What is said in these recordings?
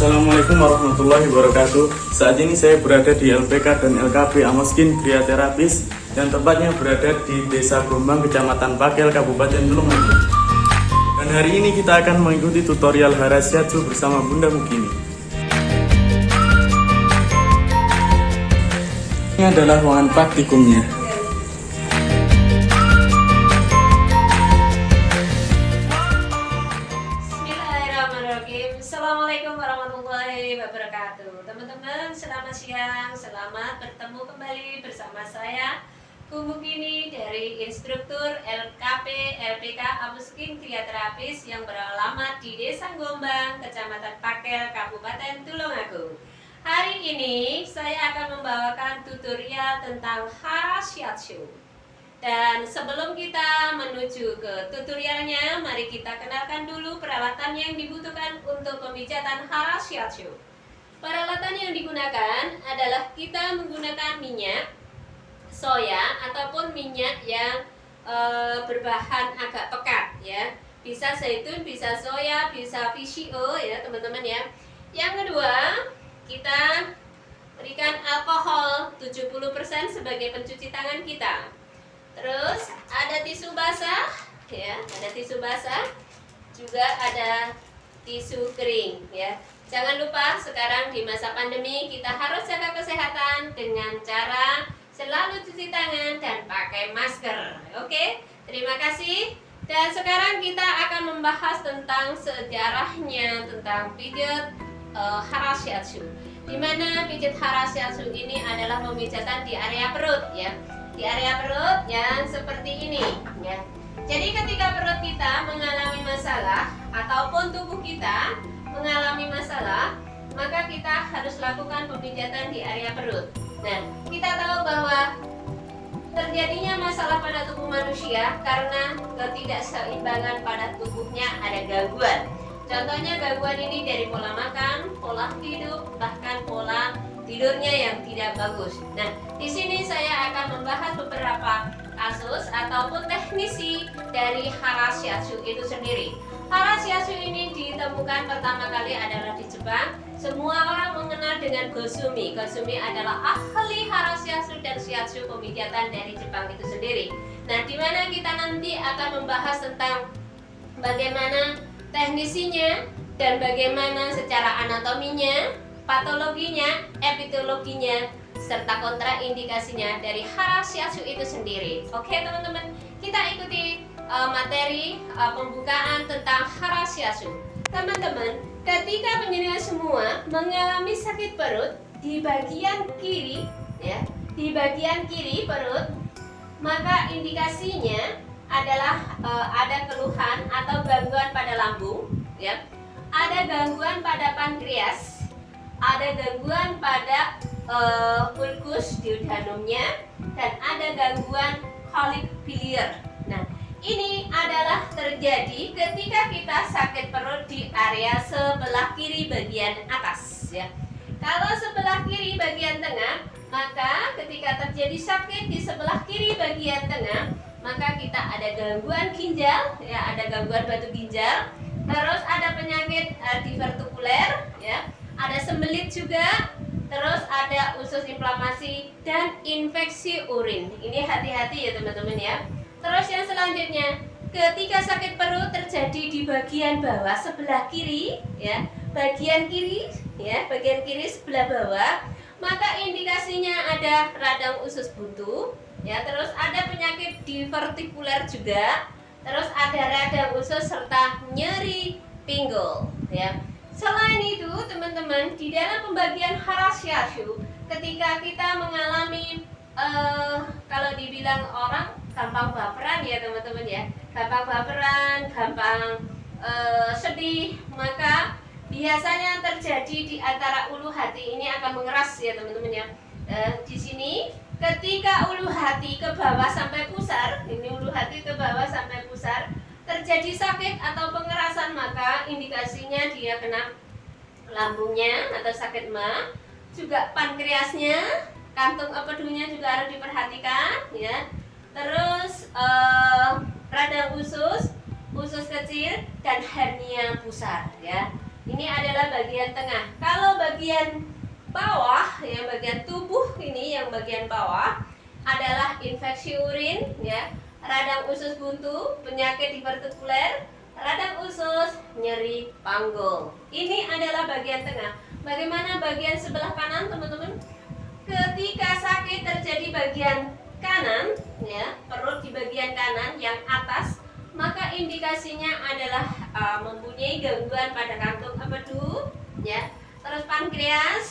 Assalamualaikum warahmatullahi wabarakatuh. Saat ini saya berada di LPK dan LKP Amoskin Kriaterapis yang tepatnya berada di Desa Gombang, Kecamatan Pakel, Kabupaten Tulungagung. Dan hari ini kita akan mengikuti tutorial Harashiatsu bersama Bunda Mukini. Ini adalah ruangan praktikumnya. Assalamualaikum warahmatullahi wabarakatuh. Teman-teman, selamat siang. Selamat bertemu kembali bersama saya Bu Mukini dari instruktur LKP LPK Amoskin Kriaterapis yang beralamat di Desa Gombang, Kecamatan Pakel, Kabupaten Tulungagung. Hari ini saya akan membawakan tutorial tentang Harashiatsu. Dan sebelum kita menuju ke tutorialnya, mari kita kenalkan dulu peralatan yang dibutuhkan untuk pemijatan Harashiatsu. Peralatan yang digunakan adalah kita menggunakan minyak soya ataupun minyak yang berbahan agak pekat ya. Bisa zaitun, bisa soya, bisa fish oil ya teman-teman ya. Yang kedua, kita berikan alkohol 70% sebagai pencuci tangan kita. Terus ada tisu basah ya, ada tisu basah, juga ada tisu kering ya. Jangan lupa sekarang di masa pandemi kita harus jaga kesehatan dengan cara selalu cuci tangan dan pakai masker. Oke, terima kasih. Dan sekarang kita akan membahas tentang sejarahnya tentang pijat Harashiatsu. Di mana pijat Harashiatsu ini adalah pemijatan di area perut ya. Di area perut yang seperti ini ya. Jadi ketika perut kita mengalami masalah ataupun tubuh kita mengalami masalah, maka kita harus lakukan pemijatan di area perut. Nah, kita tahu bahwa terjadinya masalah pada tubuh manusia karena ketidakseimbangan pada tubuhnya ada gangguan. Contohnya gangguan ini dari pola makan, pola hidup, bahkan pola tidurnya yang tidak bagus. Nah, di sini saya akan membahas beberapa kasus ataupun teknisi dari Harashiatsu itu sendiri. Harashiatsu ini ditemukan pertama kali adalah di Jepang. Semua orang mengenal dengan Gosumi. Gosumi adalah ahli Harashiatsu dan shiatsu pemijatan dari Jepang itu sendiri. Nah, di mana kita nanti akan membahas tentang bagaimana teknisinya dan bagaimana secara anatominya, patologinya, epidemiologinya, serta kontraindikasinya dari Harashiatsu itu sendiri. Oke teman-teman, kita ikuti materi pembukaan tentang Harashiatsu. Teman-teman, ketika penjenengan semua mengalami sakit perut di bagian kiri, ya, di bagian kiri perut, maka indikasinya adalah ada keluhan atau gangguan pada lambung, ya, ada gangguan pada pankreas, ada gangguan pada ulkus duodenumnya, dan ada gangguan kolik biliar. Nah, ini adalah terjadi ketika kita sakit perut di area sebelah kiri bagian atas ya. Kalau sebelah kiri bagian tengah, maka ketika terjadi sakit di sebelah kiri bagian tengah, maka kita ada gangguan ginjal ya, ada gangguan batu ginjal, terus ada penyakit divertikuler ya, ada sembelit juga, terus ada usus inflamasi dan infeksi urin. Ini hati-hati ya teman-teman ya. Terus yang selanjutnya, ketika sakit perut terjadi di bagian bawah sebelah kiri ya, bagian kiri ya, bagian kiri sebelah bawah, maka indikasinya ada radang usus buntu ya, terus ada penyakit divertikuler juga, terus ada radang usus serta nyeri pinggul ya. Selain itu teman-teman, di dalam pembagian Harashiatsu, ketika kita mengalami kalau dibilang orang gampang baperan ya teman-teman ya, gampang baperan, gampang sedih, maka biasanya terjadi di antara ulu hati ini akan mengeras ya teman-teman ya. Di sini ketika ulu hati ke bawah sampai pusar, ini ulu hati ke bawah sampai pusar, terjadi sakit atau pengerasan, maka indikasinya dia kena lambungnya atau sakit ma, juga pankreasnya, kantung empedunya juga harus diperhatikan ya. Terus radang usus, usus kecil, dan hernia pusar ya. Ini adalah bagian tengah. Kalau bagian bawah, ya bagian tubuh ini yang bagian bawah adalah infeksi urin, ya, radang usus buntu, penyakit divertikuler, radang usus, nyeri panggul. Ini adalah bagian tengah. Bagaimana bagian sebelah kanan, teman-teman? Ketika sakit terjadi bagian kanan, ya, perut di bagian kanan yang atas, maka indikasinya adalah mempunyai gangguan pada kantung empedu, ya. Terus pankreas,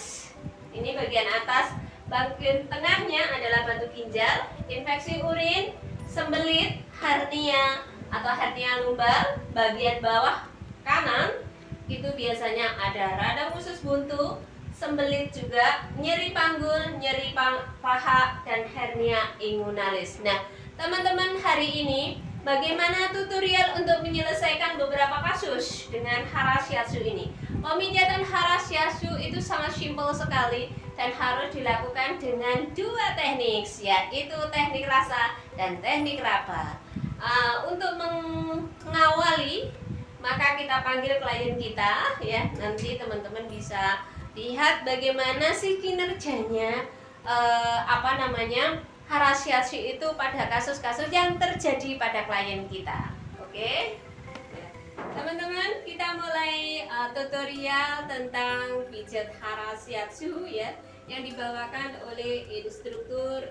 ini bagian atas. Bagian tengahnya adalah batu ginjal, infeksi urin, sembelit, hernia atau hernia lumbar. Bagian bawah kanan itu biasanya ada radang usus buntu, sembelit juga, nyeri panggul, nyeri paha, dan hernia inguinalis. Nah, teman-teman, hari ini bagaimana tutorial untuk menyelesaikan beberapa kasus dengan hara shiatsu ini. Pemijatan hara shiatsu itu sangat simpel sekali dan harus dilakukan dengan dua teknik, yaitu teknik rasa dan teknik raba. Untuk mengawali, maka kita panggil klien kita, ya. Nanti teman-teman bisa lihat bagaimana sih kinerjanya hara shiatsu itu pada kasus-kasus yang terjadi pada klien kita. Oke, teman-teman, kita mulai tutorial tentang pijat hara shiatsu, ya, yang dibawakan oleh instruktur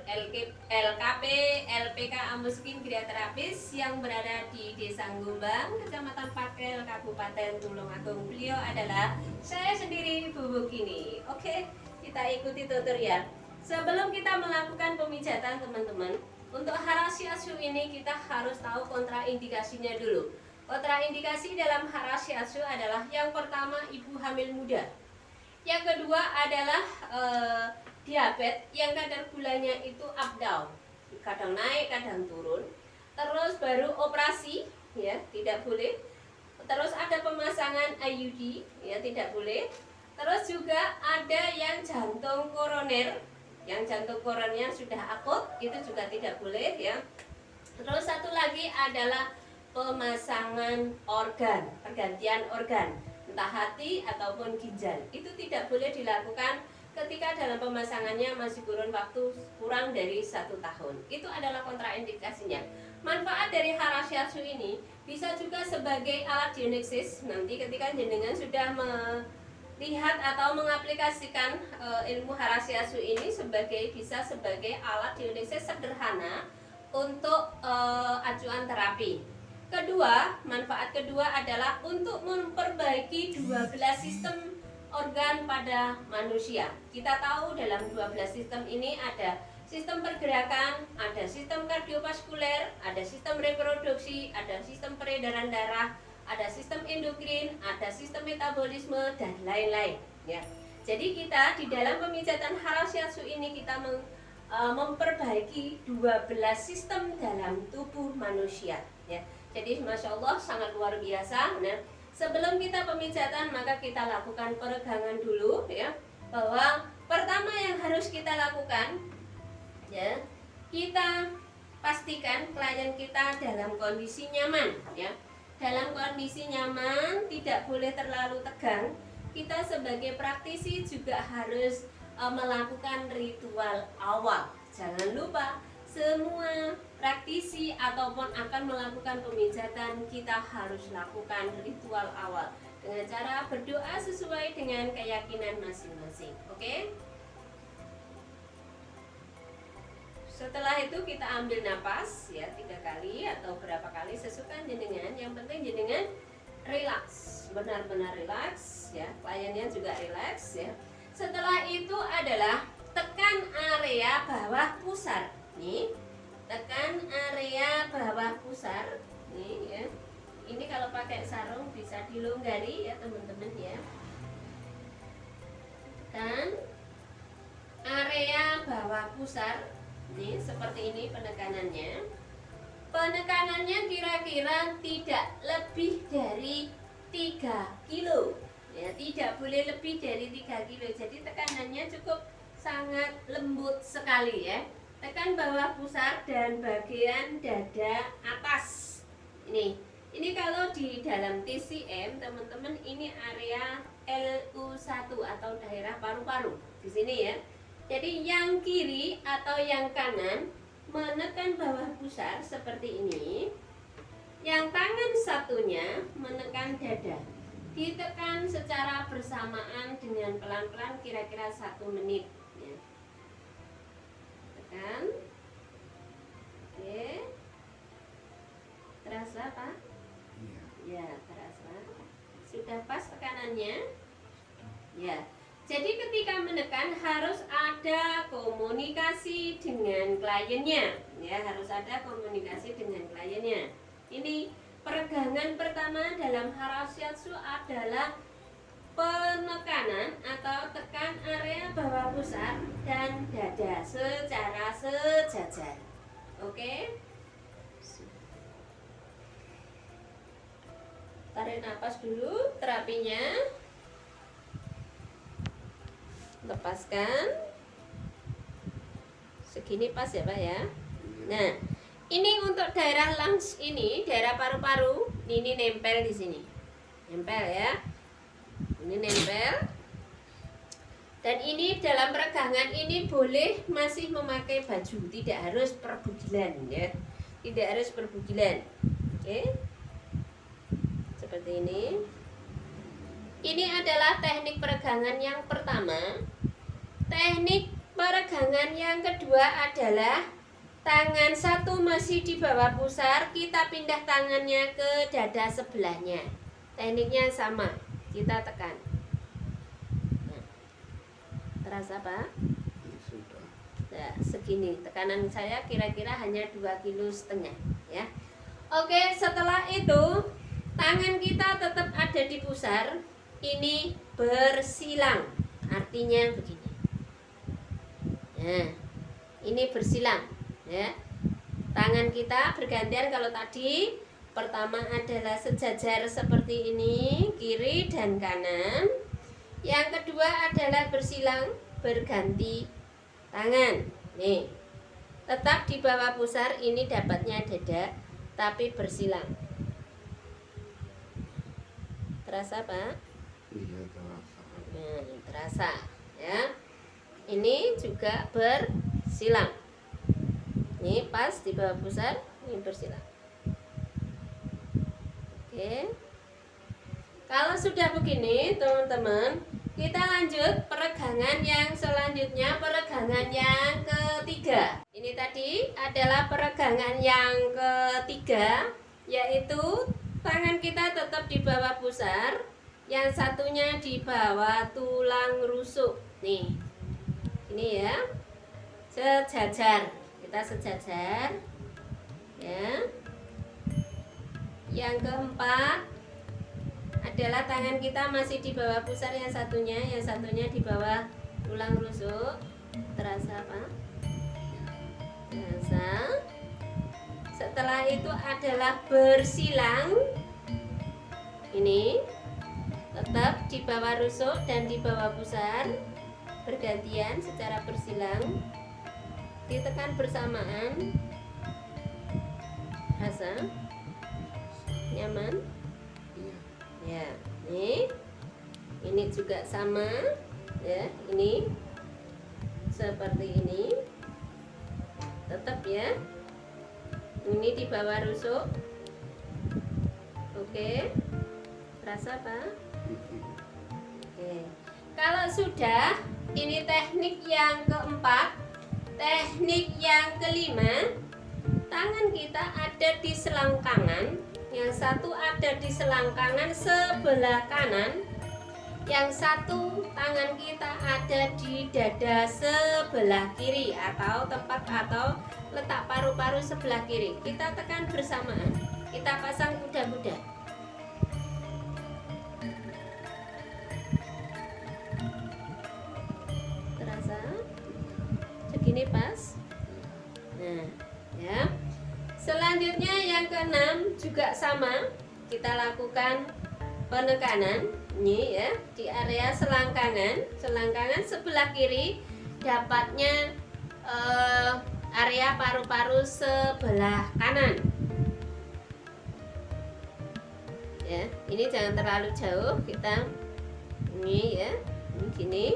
LKP LPK Amoskin Kriaterapis yang berada di Desa Gombang, Kecamatan Pakel, Kabupaten Tulungagung. Beliau adalah saya sendiri, Bu Bukini. Oke, kita ikuti tutorial. Sebelum kita melakukan pemijatan, teman-teman, untuk hara shiatsu ini kita harus tahu kontraindikasinya dulu. Kontraindikasi dalam hara shiatsu adalah yang pertama, ibu hamil muda. Yang kedua adalah diabetes yang kadar gulanya itu up down, kadang naik kadang turun. Terus baru operasi, ya, tidak boleh. Terus ada pemasangan IUD, ya, tidak boleh. Terus juga ada yang jantung koroner, yang jantung koronernya sudah akut, itu juga tidak boleh, ya. Terus satu lagi adalah pemasangan organ, pergantian organ, entah hati ataupun ginjal. Itu tidak boleh dilakukan ketika dalam pemasangannya masih kurun waktu kurang dari 1 tahun. Itu adalah kontraindikasinya. Manfaat dari hara shiatsu ini bisa juga sebagai alat diagnosis. Nanti ketika jenengan sudah melihat atau mengaplikasikan ilmu hara shiatsu ini bisa sebagai alat diagnosis sederhana untuk acuan terapi. Kedua, manfaat kedua adalah untuk memperbaiki 12 sistem organ pada manusia. Kita tahu dalam 12 sistem ini ada sistem pergerakan, ada sistem kardiovaskuler, ada sistem reproduksi, ada sistem peredaran darah, ada sistem endokrin, ada sistem metabolisme, dan lain-lain, ya. Jadi kita di dalam pemijatan hara shiatsu ini kita memperbaiki 12 sistem dalam tubuh manusia, ya. Jadi Masya Allah sangat luar biasa. Nah, sebelum kita pemijatan maka kita lakukan peregangan dulu, ya. Bahwa pertama yang harus kita lakukan, ya, kita pastikan klien kita dalam kondisi nyaman, ya. Dalam kondisi nyaman, tidak boleh terlalu tegang. Kita sebagai praktisi juga harus melakukan ritual awal. Jangan lupa, semua praktisi ataupun akan melakukan pemijatan kita harus lakukan ritual awal dengan cara berdoa sesuai dengan keyakinan masing-masing. Oke? Setelah itu kita ambil napas, ya, 3 kali atau berapa kali sesuka jenengan. Yang penting jenengan relax, benar-benar relax, ya. Kliennya juga relax, ya. Setelah itu adalah tekan area bawah pusar. Nih, tekan area bawah pusar. Nih, ya. Ini kalau pakai sarung bisa dilonggari, ya, teman-teman, ya. Dan area bawah pusar. Nih, seperti ini penekanannya. Penekanannya kira-kira tidak lebih dari 3 kilo. Ya, tidak boleh lebih dari 3 kilo. Jadi tekanannya cukup sangat lembut sekali, ya. Tekan bawah pusar dan bagian dada atas. Ini kalau kalau di dalam TCM teman-teman ini area LU1 atau daerah paru-paru di sini ya. Jadi yang kiri atau yang kanan menekan bawah pusar seperti ini. Yang tangan satunya menekan dada. Ditekan secara bersamaan dengan pelan-pelan kira-kira 1 menit ya. Tekan. Oke. Terasa Pak? Ya, terasa. Sudah pas tekanannya? Ya. Jadi ketika menekan harus ada komunikasi dengan kliennya. Ya, harus ada komunikasi dengan kliennya. Ini peregangan pertama dalam Harashiatsu adalah penekanan atau tekan area bawah pusar dan dada secara sejajar. Oke? Tarik nafas dulu, terapinya. Lepaskan. Segini pas ya Pak ya. Nah, ini untuk daerah lungs ini, daerah paru-paru, ini nempel di sini. Nempel ya. Ini nempel. Dan ini dalam peregangan ini boleh masih memakai baju, tidak harus perbugilan ya. Tidak harus perbugilan. Oke. Seperti ini. Ini adalah teknik peregangan yang pertama. Teknik peregangan yang kedua adalah tangan satu masih di bawah pusar, kita pindah tangannya ke dada sebelahnya. Tekniknya sama, kita tekan. Nah, terasa Pak? Sudah. Nah, segini. Tekanan saya kira-kira hanya 2,5 kg ya. Oke, setelah itu tangan kita tetap ada di pusar. Ini bersilang. Artinya begini. Nah, ini bersilang ya. Tangan kita bergantian. Kalau tadi pertama adalah sejajar seperti ini, kiri dan kanan. Yang kedua adalah bersilang, berganti tangan. Nih. Tetap di bawah pusar, ini dapatnya dada tapi bersilang. Terasa Pak? Iya, terasa. Nah, terasa ya. Ini juga bersilang. Ini pas di bawah pusar, ini bersilang. Oke. Kalau sudah begini, teman-teman, kita lanjut peregangan yang selanjutnya, peregangan yang ketiga. Ini tadi adalah peregangan yang ketiga, yaitu tangan kita tetap di bawah pusar, yang satunya di bawah tulang rusuk. Nih, ini ya, sejajar. Kita sejajar ya. Yang keempat adalah tangan kita masih di bawah pusar, yang satunya di bawah tulang rusuk. Terasa apa? Terasa. Setelah itu adalah bersilang. Ini tetap di bawah rusuk dan di bawah pusar, bergantian secara bersilang, ditekan bersamaan. Rasa nyaman? Iya. Ya, ini juga sama ya, ini seperti ini. Tetap ya. Ini di bawah rusuk. Oke. Rasa Pak? Oke. Kalau sudah, ini teknik yang keempat. Teknik yang kelima, tangan kita ada di selangkangan. Yang satu ada di selangkangan sebelah kanan. Yang satu tangan kita ada di dada sebelah kiri, atau tempat atau letak paru-paru sebelah kiri. Kita tekan bersamaan. Kita pasang kuda-kuda. Terasa? Segini pas? Nah, ya. Selanjutnya yang keenam juga sama. Kita lakukan penekanan ini ya, di area selangkangan. Selangkangan sebelah kiri dapatnya area paru-paru sebelah kanan. Ini jangan terlalu jauh, kita ini ya, ini gini,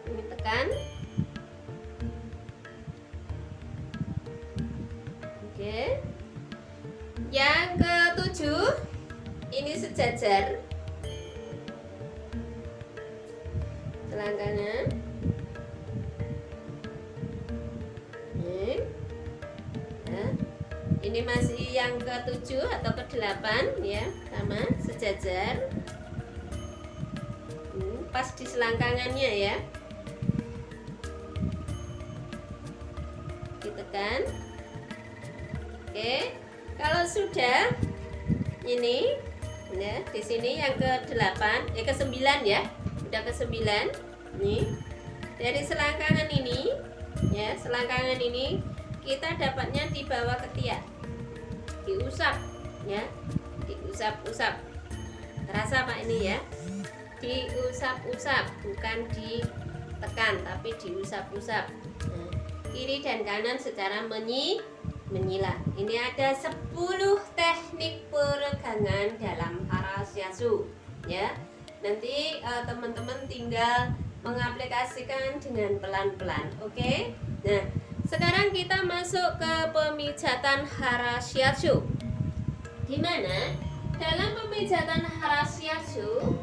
ini tekan. Oke. Yang ketujuh, ini sejajar selangkangan. Ini masih yang ke-7 atau ke-8 ya, sama sejajar. Pas di selangkangannya ya. Ditekan. Oke. Kalau sudah ini ya, di sini yang ke-8, ke-9 ya. Udah ke-9. Nih. Dari selangkangan ini ya, selangkangan ini kita dapatnya di bawah ketiak. Diusap ya, diusap-usap. Terasa Pak ini ya, diusap-usap, bukan ditekan tapi diusap-usap. Nah, kiri dan kanan secara menyila. Ini ada 10 teknik peregangan dalam hara shiatsu ya. Nanti teman-teman tinggal mengaplikasikan dengan pelan-pelan. Oke. Nah, sekarang kita masuk ke pemijatan hara shiatsu. Di mana dalam pemijatan hara shiatsu,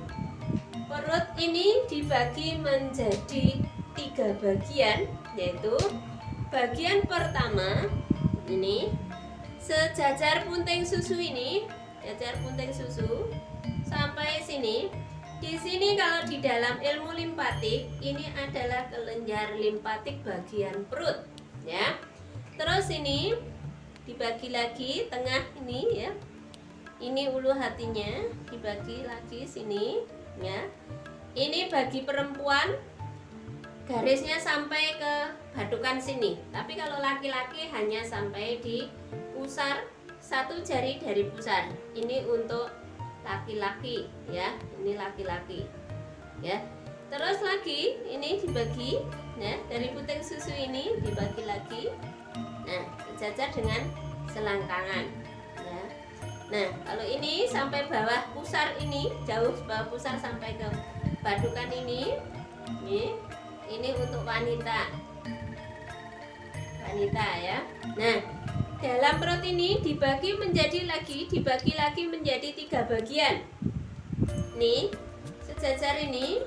perut ini dibagi menjadi 3 bagian, yaitu bagian pertama ini sejajar punting susu ini, jajar punting susu sampai sini. Di sini kalau di dalam ilmu limpatik ini adalah kelenjar limpatik bagian perut. Ya, terus ini dibagi lagi tengah ini ya, ini ulu hatinya dibagi lagi sini ya. Ini bagi perempuan garisnya sampai ke badukan sini, tapi kalau laki-laki hanya sampai di pusar 1 jari dari pusar. Ini untuk laki-laki ya, ini laki-laki ya. Terus lagi ini dibagi ya, dari puting susu ini dibagi lagi. Nah, sejajar dengan selangkangan ya. Nah, kalau ini sampai bawah pusar ini, jauh bawah pusar sampai ke badukan ini ini untuk wanita ya. Nah, dalam perut ini dibagi lagi menjadi 3 bagian. Nih, sejajar ini.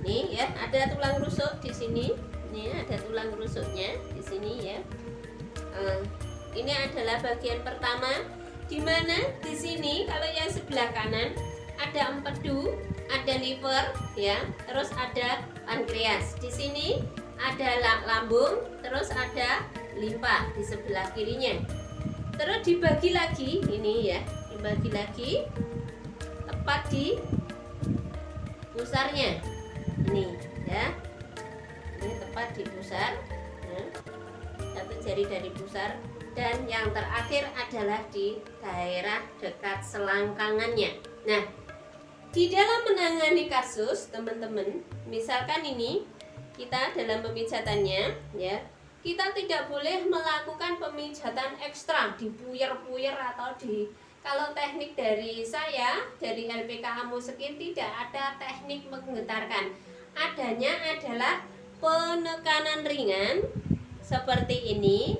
Nih ya, ada tulang rusuk di sini. Nih ada tulang rusuknya di sini ya. Ini adalah bagian pertama, di mana di sini kalau yang sebelah kanan ada empedu, ada liver ya, terus ada pankreas. Di sini ada lambung, terus ada limpa di sebelah kirinya. Terus dibagi lagi ini ya, dibagi lagi tepat di pusarnya. Ini ya, ini tepat di pusar, nah, 1 jari dari pusar, dan yang terakhir adalah di daerah dekat selangkangannya. Nah, di dalam menangani kasus teman-teman, misalkan ini kita dalam pemijatannya ya, kita tidak boleh melakukan pemijatan ekstra dipuyer-puyer atau di, kalau teknik dari saya dari LPK Amo Skin tidak ada teknik menggetarkan. Adanya adalah penekanan ringan seperti ini.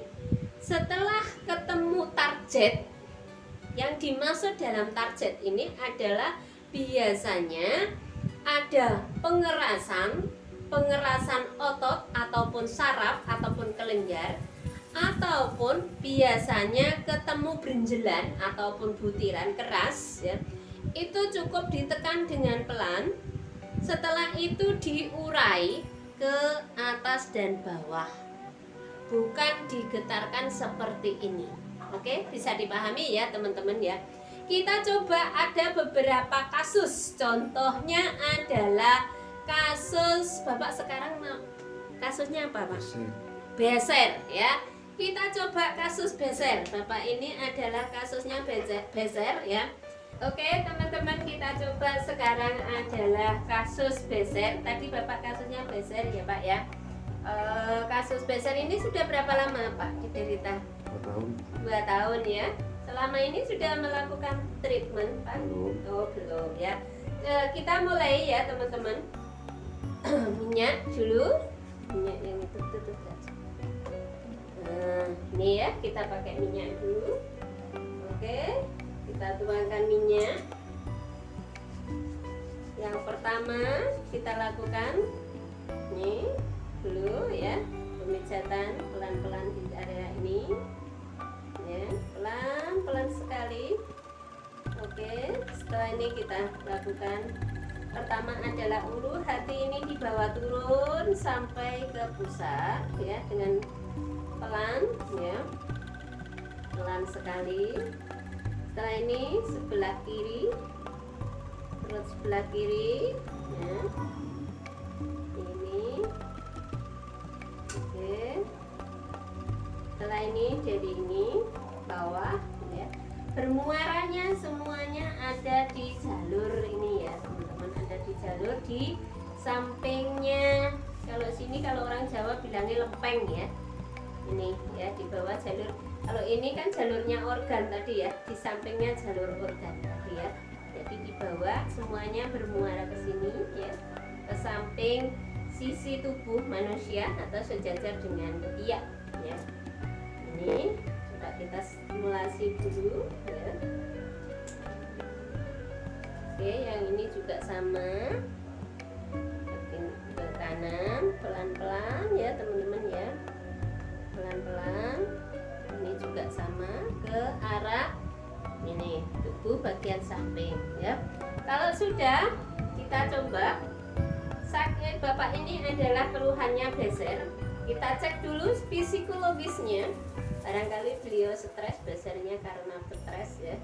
Setelah ketemu target, yang dimaksud dalam target ini adalah biasanya ada pengerasan otot ataupun saraf ataupun kelenjar, ataupun biasanya ketemu benjelan ataupun butiran keras ya. Itu cukup ditekan dengan pelan. Setelah itu diurai ke atas dan bawah, bukan digetarkan seperti ini. Oke, bisa dipahami ya teman-teman ya. Kita coba ada beberapa kasus. Contohnya adalah kasus Bapak sekarang kasusnya apa Pak? Beser ya. Kita coba kasus beser. Bapak ini adalah kasusnya beser ya. Oke teman-teman, kita coba sekarang adalah kasus beser. Tadi Bapak kasusnya beser ya Pak ya. Kasus beser ini sudah berapa lama Pak diderita? tahun. 2 tahun ya. Selama ini sudah melakukan treatment, Pak? Belum. Oh, belum ya. Kita mulai ya, teman-teman. Minyak dulu. Minyak yang itu tutup saja. Nah, ini ya, kita pakai minyak dulu. Oke, kita tuangkan minyak. Yang pertama kita lakukan ini dulu ya, pemijatan pelan-pelan di area ini ya, pelan-pelan sekali. Oke, setelah ini kita lakukan pertama adalah ulu hati ini dibawa turun sampai ke pusat ya, dengan pelan ya, pelan sekali. Setelah ini sebelah kiri, terus sebelah kiri ya, ini oke. Setelah ini jadi ini bawah ya, bermuaranya semuanya ada di jalur ini ya teman-teman, ada di jalur di sampingnya. Kalau sini kalau orang Jawa bilangnya lempeng ya, ini ya di bawah jalur. Kalau ini kan jalurnya organ tadi ya, di sampingnya jalur organ tadi ya. Jadi di bawah semuanya bermuara ke sini ya, ke samping sisi tubuh manusia atau sejajar dengan ketiak ya. Ini coba kita simulasi dulu ya. Oke, yang ini juga sama. Ke kanan pelan-pelan ya teman-teman ya, pelan-pelan. Ini juga sama ke arah ini tubuh bagian samping ya. Kalau sudah, kita coba sakit bapak ini adalah keluhannya beser. Kita cek dulu psikologisnya. Barangkali beliau stres, besernya karena stres ya.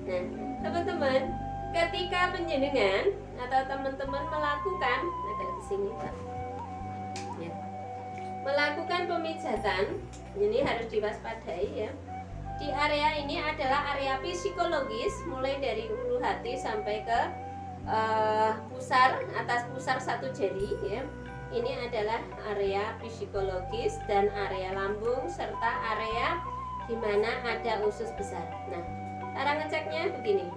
Nah, teman-teman, ketika penjenengan atau teman-teman melakukan ada di sini Pak. Ya. Melakukan pemijatan ini harus diwaspadai ya. Di area ini adalah area psikologis, mulai dari ulu hati sampai ke pusar, atas pusar satu jari ya. Ini adalah area psikologis dan area lambung serta area di mana ada usus besar. Nah, cara ngeceknya begini.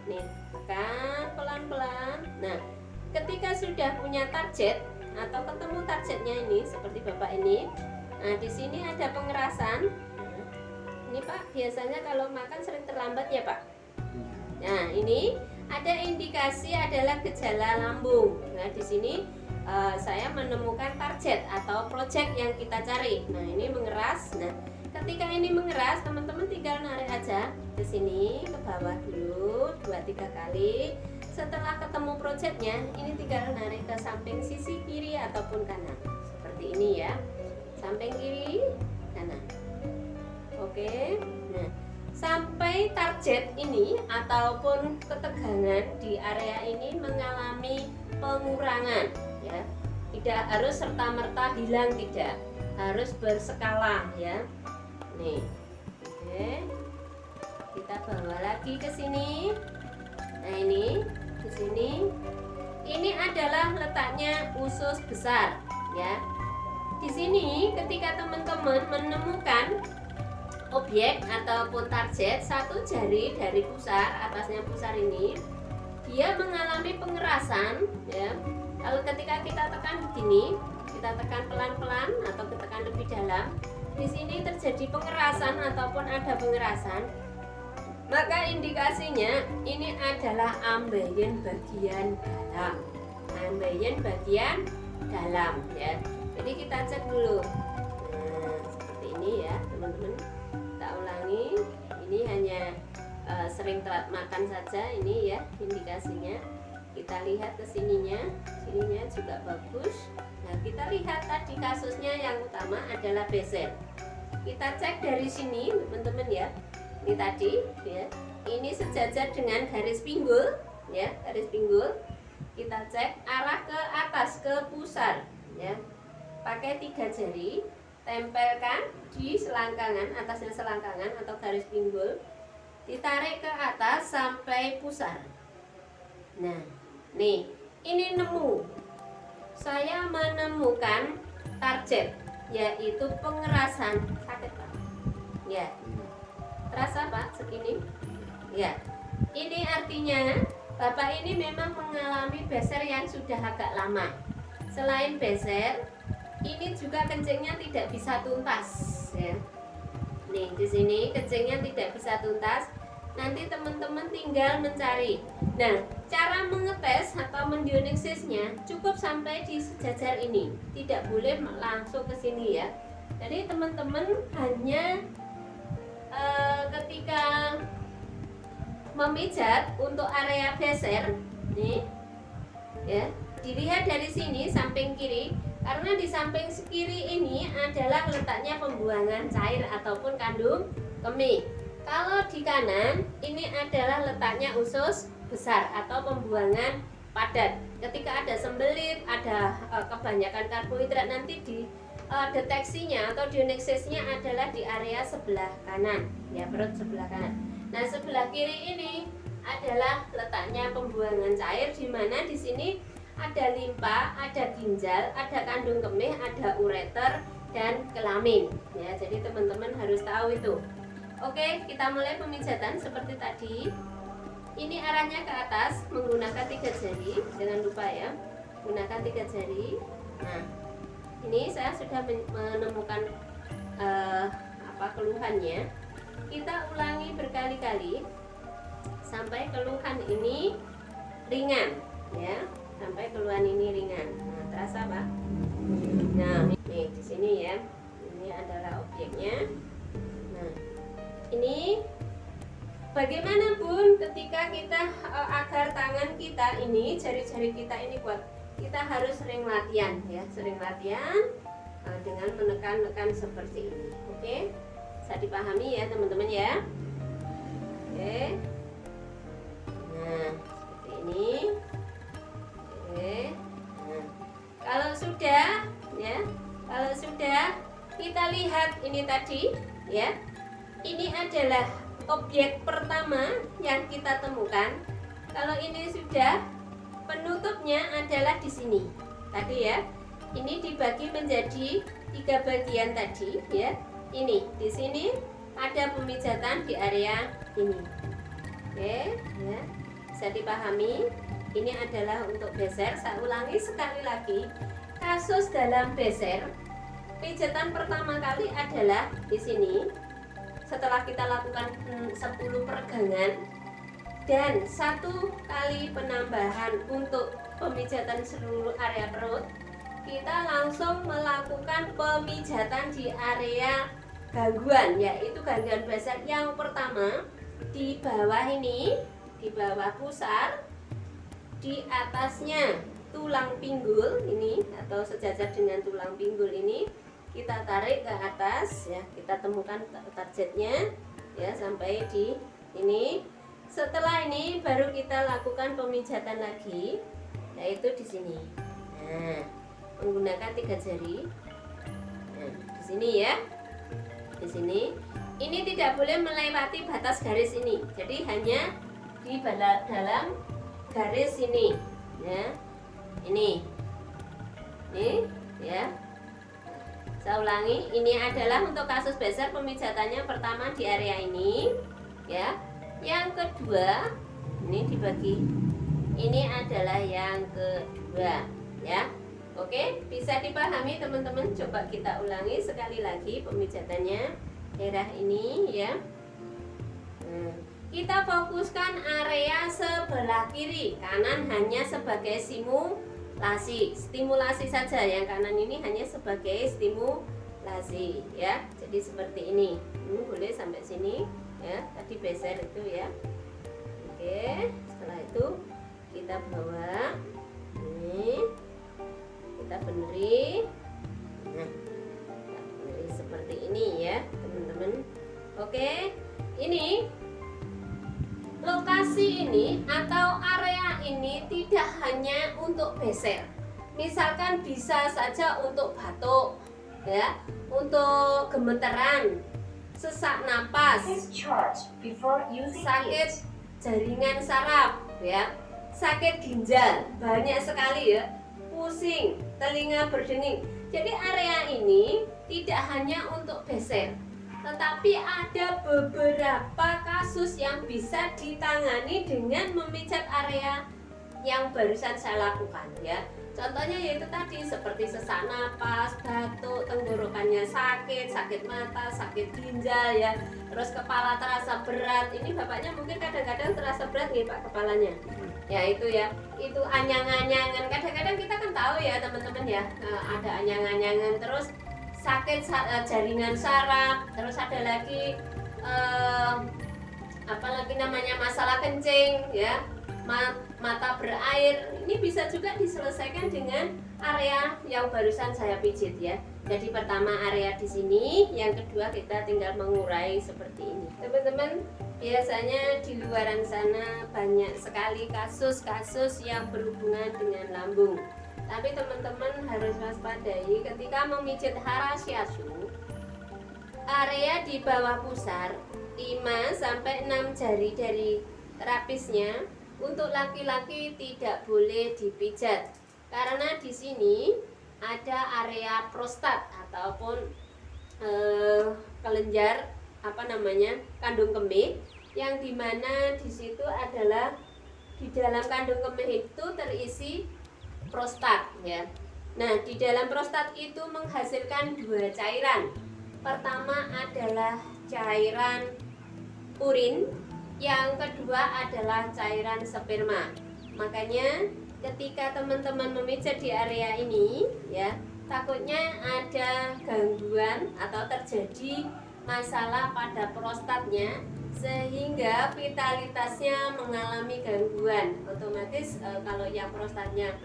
Nih, tekan pelan-pelan. Nah, ketika sudah punya target atau ketemu targetnya ini seperti Bapak ini. Nah, di sini ada pengerasan. Ini Pak, biasanya kalau makan sering terlambat ya Pak. Nah, ini ada indikasi adalah gejala lambung. Nah, di sini saya menemukan target atau project yang kita cari. Nah, ini mengeras. Nah, ketika ini mengeras, teman-teman tinggal narik aja ke sini, ke bawah dulu 2-3 kali. Setelah ketemu projectnya, ini tinggal narik ke samping sisi kiri ataupun kanan. Seperti ini ya. Samping kiri, kanan. Oke. Nah, sampai target ini ataupun ketegangan di area ini mengalami pengurangan ya. Tidak harus serta-merta hilang, tidak. Harus berskala ya. Nih. Oke. Kita bawa lagi ke sini. Nah, ini di sini. Ini adalah letaknya usus besar ya. Di sini ketika teman-teman menemukan objek ataupun target satu jari dari pusar, atasnya pusar ini, dia mengalami pengerasan ya. Kalau ketika kita tekan begini, kita tekan pelan-pelan atau kita tekan lebih dalam, di sini terjadi pengerasan ataupun ada pengerasan, maka indikasinya ini adalah ambeien bagian dalam. Ambeien bagian dalam ya. Jadi kita cek dulu. Nah, seperti ini ya teman-teman. Kita ulangi. Ini hanya sering telat makan saja ini ya indikasinya. Kita lihat ke sininya juga bagus. Nah, kita lihat tadi kasusnya yang utama adalah beser. Kita cek dari sini teman-teman ya. Ini tadi ya. Ini sejajar dengan garis pinggul ya, garis pinggul. Kita cek arah ke atas ke pusar ya. Pakai 3 jari, tempelkan di selangkangan, atasnya selangkangan atau garis pinggul, ditarik ke atas sampai pusar. Nah, nih, ini nemu. Saya menemukan target, yaitu pengerasan. Sakit Pak? Ya, Iya. terasa Pak segini? Ya, ini artinya Bapak ini memang mengalami beser yang sudah agak lama. Selain beser, ini juga kencingnya tidak bisa tuntas ya. Nih di sini kencingnya tidak bisa tuntas. Nanti teman-teman tinggal mencari. Nah, cara mengetes atau mendionisisnya cukup sampai di sejajar ini. Tidak boleh langsung ke sini ya. Jadi teman-teman hanya ketika memijat untuk area beser, nih, ya, dilihat dari sini samping kiri. Karena di samping kiri ini adalah letaknya pembuangan cair ataupun kandung kemih. Kalau di kanan ini adalah letaknya usus besar atau pembuangan padat. Ketika ada sembelit, ada kebanyakan karbohidrat, nanti di deteksinya atau dionisisnya adalah di area sebelah kanan, ya, perut sebelah kanan. Nah, sebelah kiri ini adalah letaknya pembuangan cair, di mana di sini ada limpa, ada ginjal, ada kandung kemih, ada ureter dan kelamin. Ya, jadi teman-teman harus tahu itu. Oke, kita mulai pemijatan seperti tadi. Ini arahnya ke atas menggunakan 3 jari, jangan lupa ya, gunakan 3 jari. Nah, ini saya sudah menemukan keluhannya. Kita ulangi berkali-kali sampai keluhan ini ringan, ya, sampai keluhan ini ringan. Nah, terasa Pak? Nah, nih di sini ya, ini adalah objeknya. Nah, ini bagaimanapun ketika kita agar tangan kita ini, jari-jari kita ini kuat, kita harus sering latihan ya, sering latihan dengan menekan-nekan seperti ini. Oke, bisa dipahami ya teman-teman ya. Oke, nah seperti ini. Oke, nah kalau sudah ya, kalau sudah kita lihat ini tadi ya, ini adalah objek pertama yang kita temukan. Kalau ini sudah, penutupnya adalah di sini tadi ya. Ini dibagi menjadi 3 bagian tadi ya. Ini di sini ada pemijatan di area ini. Oke ya, bisa dipahami. Ini adalah untuk beser. Saya ulangi sekali lagi, kasus dalam beser pijatan pertama kali adalah di sini. Setelah kita lakukan 10 peregangan dan 1 kali penambahan untuk pemijatan seluruh area perut, kita langsung melakukan pemijatan di area gangguan, yaitu gangguan beser yang pertama di bawah ini, di bawah pusar, di atasnya tulang pinggul ini atau sejajar dengan tulang pinggul ini. Kita tarik ke atas ya, kita temukan targetnya ya sampai di ini. Setelah ini baru kita lakukan pemijatan lagi, yaitu di sini. Nah, menggunakan 3 jari. Nah, di sini ya. Di sini. Ini tidak boleh melewati batas garis ini. Jadi hanya di dalam garis ini ya. Ini. Ini ya. Saya ulangi, ini adalah untuk kasus beser pemijatannya pertama di area ini ya. Yang kedua, ini dibagi. Ini adalah yang kedua ya. Oke, bisa dipahami teman-teman. Coba kita ulangi sekali lagi pemijatannya daerah ini ya. Kita fokuskan area sebelah kiri, kanan hanya sebagai stimulasi saja. Yang kanan ini hanya sebagai stimulasi ya. Jadi seperti ini. Boleh sampai sini ya. Tadi beser itu ya. Oke, setelah itu kita bawa ini, kita beneri. Nah, kita beneri seperti ini ya teman-teman. Oke, ini lokasi ini atau area ini tidak hanya untuk beser. Misalkan bisa saja untuk batuk ya, untuk gemeteran, sesak napas, sakit jaringan saraf ya, sakit ginjal, banyak sekali ya, pusing, telinga berdenging. Jadi area ini tidak hanya untuk beser, Tetapi ada beberapa kasus yang bisa ditangani dengan memijat area yang barusan saya lakukan ya. Contohnya yaitu tadi seperti sesak napas, batuk, tenggorokannya sakit, sakit mata, sakit ginjal ya. Terus kepala terasa berat. Ini bapaknya mungkin kadang-kadang terasa berat nih Pak kepalanya. Ya itu ya. Itu anyang-anyangan. Kadang-kadang kita kan tahu ya teman-teman ya, ada anyang-anyangan, terus sakit jaringan saraf, terus ada lagi apalagi namanya masalah kencing ya. Mata berair, ini bisa juga diselesaikan dengan area yang barusan saya pijit ya. Jadi pertama area di sini, yang kedua kita tinggal mengurai seperti ini. Teman-teman, biasanya di luaran sana banyak sekali kasus-kasus yang berhubungan dengan lambung. Tapi teman-teman harus waspadai ketika memijit harasyasu, area di bawah pusar 5 sampai 6 jari dari terapisnya. Untuk laki-laki tidak boleh dipijat karena di sini ada area prostat ataupun kelenjar kandung kemih, yang dimana di situ adalah di dalam kandung kemih itu terisi prostat ya. Nah, di dalam prostat itu menghasilkan 2 cairan. Pertama adalah cairan urin, yang kedua adalah cairan sperma. Makanya ketika teman-teman memijat di area ini ya, takutnya ada gangguan atau terjadi masalah pada prostatnya sehingga vitalitasnya mengalami gangguan. Otomatis kalau yang prostatnya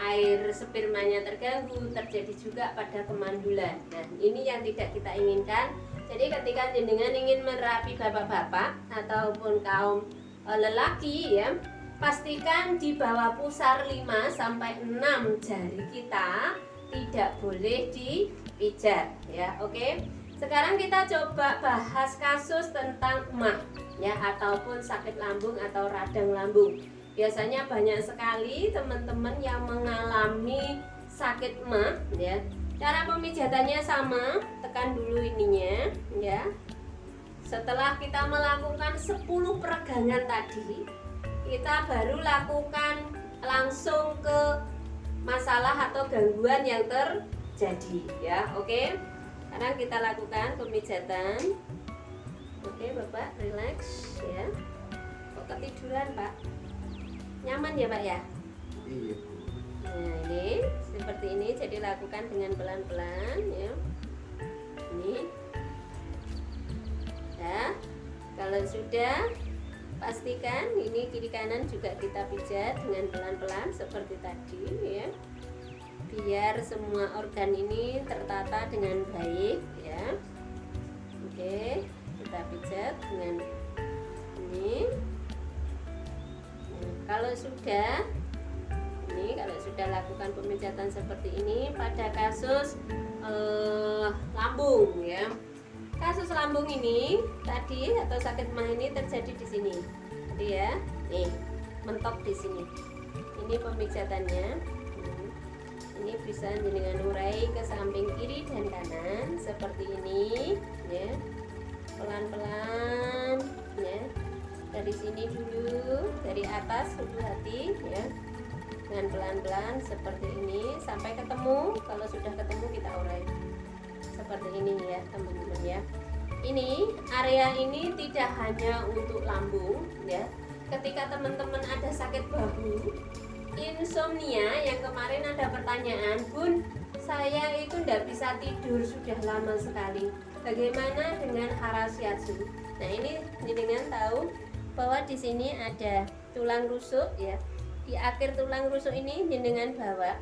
air spermanya terganggu, terjadi juga pada kemandulan. Nah, ini yang tidak kita inginkan. Jadi ketika jenengan ingin merapi bapak-bapak ataupun kaum lelaki ya, pastikan di bawah pusar 5 sampai 6 jari kita tidak boleh dipijat ya. Oke. Sekarang kita coba bahas kasus tentang emah ya, ataupun sakit lambung atau radang lambung. Biasanya banyak sekali teman-teman yang mengalami sakit emah ya. Cara pemijatannya sama, tekan dulu ininya ya. Setelah kita melakukan 10 peregangan tadi, kita baru lakukan langsung ke masalah atau gangguan yang terjadi ya. Oke. Sekarang kita lakukan pemijatan. Oke, Bapak, relax ya. Kok ketiduran, Pak? Nyaman ya, Pak ya? Iya. Nah, ini seperti ini, jadi lakukan dengan pelan-pelan ya. Ini ya. Kalau sudah, pastikan ini kiri kanan juga kita pijat dengan pelan-pelan seperti tadi ya, biar semua organ ini tertata dengan baik ya. Oke, kita pijat dengan ini. Nah, kalau sudah lakukan pemijatan seperti ini pada kasus lambung ya. Kasus lambung ini tadi atau sakit emah ini terjadi di sini. Jadi ya, nih mentok di sini. Ini pemijatannya. Ini bisa dengan urai ke samping kiri dan kanan seperti ini ya. Pelan-pelan ya. Dari sini dulu, dari atas hati ya. Dengan pelan-pelan seperti ini sampai ketemu. Kalau sudah ketemu kita urai seperti ini ya teman-teman ya. Ini area ini tidak hanya untuk lambung ya. Ketika teman-teman ada sakit bahu, insomnia, yang kemarin ada pertanyaan, Bun, saya itu tidak bisa tidur sudah lama sekali, bagaimana dengan harasyasu? Nah, ini jenengan tahu bahwa di sini ada tulang rusuk ya. Di akhir tulang rusuk ini jenengan bawa,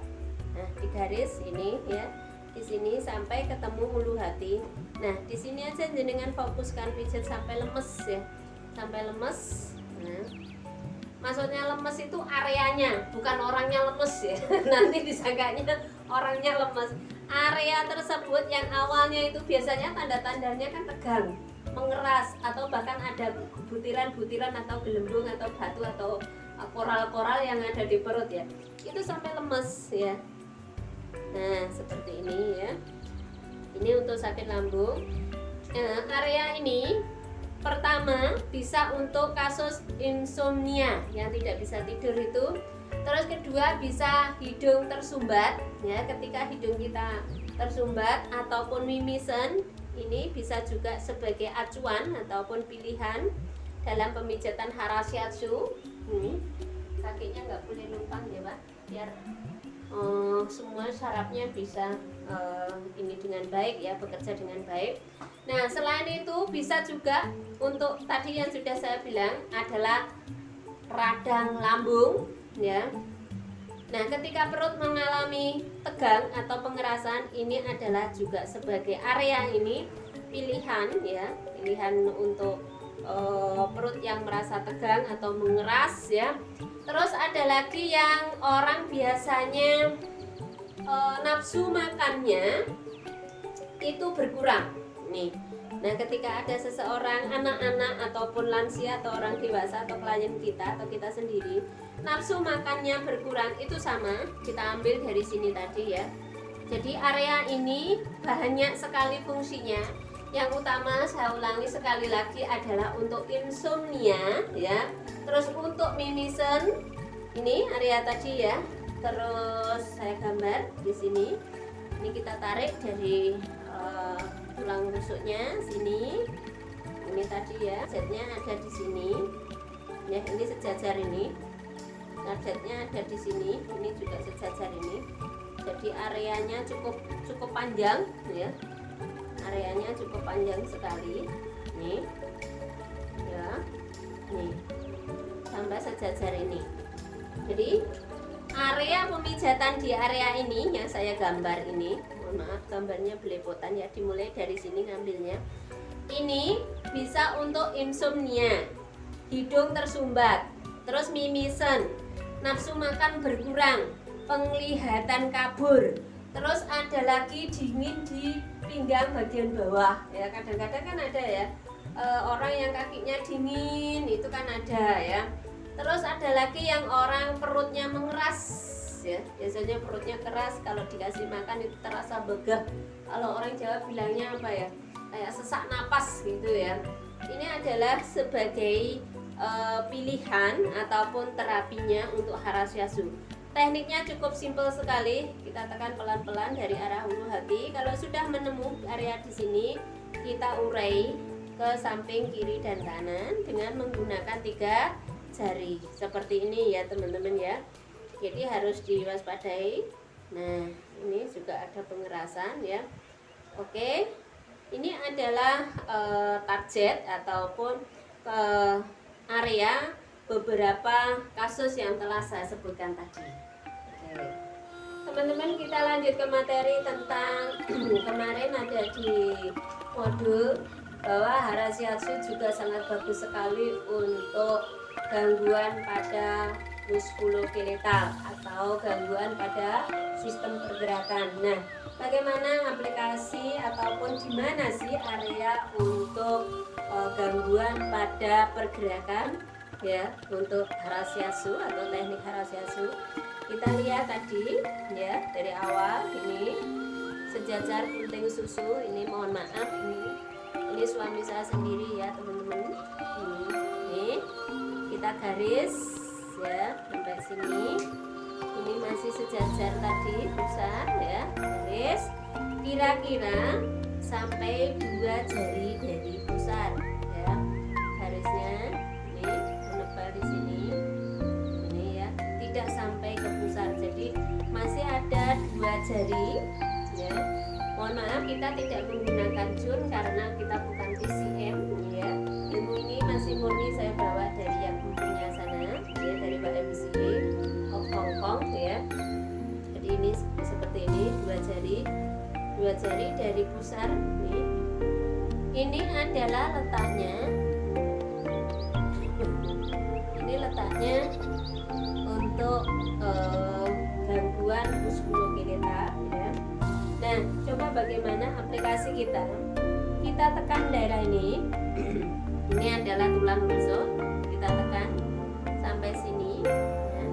nah di garis ini ya, di sini sampai ketemu ulu hati. Nah, di sini aja jenengan fokuskan pijat sampai lemes ya, sampai lemes. Nah, maksudnya lemes itu areanya, bukan orangnya lemes ya. Nanti disangkanya orangnya lemes. Area tersebut yang awalnya itu biasanya tanda-tandanya kan tegang, mengeras, atau bahkan ada butiran-butiran atau gelembung atau batu atau koral-koral yang ada di perut ya, itu sampai lemes ya. Nah, seperti ini ya. Ini untuk sakit lambung. area ini pertama bisa untuk kasus insomnia yang tidak bisa tidur itu. Terus kedua bisa hidung tersumbat ya, ketika hidung kita tersumbat ataupun mimisen, ini bisa juga sebagai acuan ataupun pilihan dalam pemijatan hara shiatsu. Kakinya nggak boleh lumpang ya Pak, biar semua sarafnya bisa ini dengan baik ya, bekerja dengan baik. Nah, selain itu bisa juga untuk tadi yang sudah saya bilang adalah radang lambung ya. Nah, ketika perut mengalami tegang atau pengerasan, ini adalah juga sebagai area ini pilihan ya, pilihan untuk perut yang merasa tegang atau mengeras ya. Terus ada lagi yang orang biasanya nafsu makannya itu berkurang nih. Nah, ketika ada seseorang, anak-anak ataupun lansia atau orang dewasa atau klien kita atau kita sendiri, nafsu makannya berkurang, itu sama kita ambil dari sini tadi ya. Jadi area ini banyak sekali fungsinya. Yang utama saya ulangi sekali lagi adalah untuk insomnia ya. Terus untuk mimisen, ini area tadi ya. Terus saya gambar di sini. Ini kita tarik dari tulang rusuknya sini. Ini tadi ya, zetnya ada di sini. Ya, ini sejajar ini. Zetnya ada di sini. Ini juga sejajar ini. Jadi areanya cukup panjang ya. Areanya cukup panjang sekali. Nih. Ya. Nih. Sampai sejajar ini. Jadi area pemijatan di area ini yang saya gambar ini, mohon maaf gambarnya belepotan ya, dimulai dari sini ngambilnya. Ini bisa untuk insomnia, hidung tersumbat, terus mimisen, nafsu makan berkurang, penglihatan kabur, terus ada lagi dingin di pinggang bagian bawah ya. Kadang-kadang kan ada ya orang yang kakinya dingin, itu kan ada ya. Terus ada lagi yang orang perutnya mengeras ya, biasanya perutnya keras, kalau dikasih makan itu terasa begah. Kalau orang Jawa bilangnya apa ya, kayak sesak napas gitu ya. Ini adalah sebagai pilihan ataupun terapinya untuk hara shiatsu. Tekniknya cukup simpel sekali, kita tekan pelan-pelan dari arah hulu hati. Kalau sudah menemu area di sini, kita urai ke samping kiri dan kanan dengan menggunakan 3 jari seperti ini ya teman-teman ya. Jadi harus diwaspadai. Nah, ini juga ada pengerasan ya. Oke, ini adalah target ataupun area beberapa kasus yang telah saya sebutkan tadi. Oke, teman-teman, kita lanjut ke materi tentang kemarin ada di modul bahwa hara shiatsu juga sangat bagus sekali untuk gangguan pada muskuloskeletal atau gangguan pada sistem pergerakan. Nah, bagaimana aplikasi ataupun di mana sih area untuk gangguan pada pergerakan ya untuk hara shiatsu atau teknik hara shiatsu? Kita lihat tadi ya, dari awal ini sejajar punting susu. Ini mohon maaf, ini suami saya sendiri ya teman-teman. Ini kita garis ya sampai sini. Ini masih sejajar tadi pusar ya, garis kira-kira sampai 2 jari dari pusar ya. Garisnya ini menebal di sini. Ini ya, tidak sampai ke pusar. Jadi masih ada 2 jari ya. Mohon maaf kita tidak menggunakan jun karena kita bukan TCM ya. Ilmu ini masih murni saya bawa dari yang punya sana ya, dari Pak MCA of Hong Kong ya. Jadi ini seperti ini 2 jari dari pusar nih. Ini adalah letaknya. Ini letaknya untuk gangguan muskuloskeletal ya. Nah, coba bagaimana aplikasi kita. Kita tekan daerah ini. Ini adalah tulang rusuk. Kita tekan sampai sini. Nah,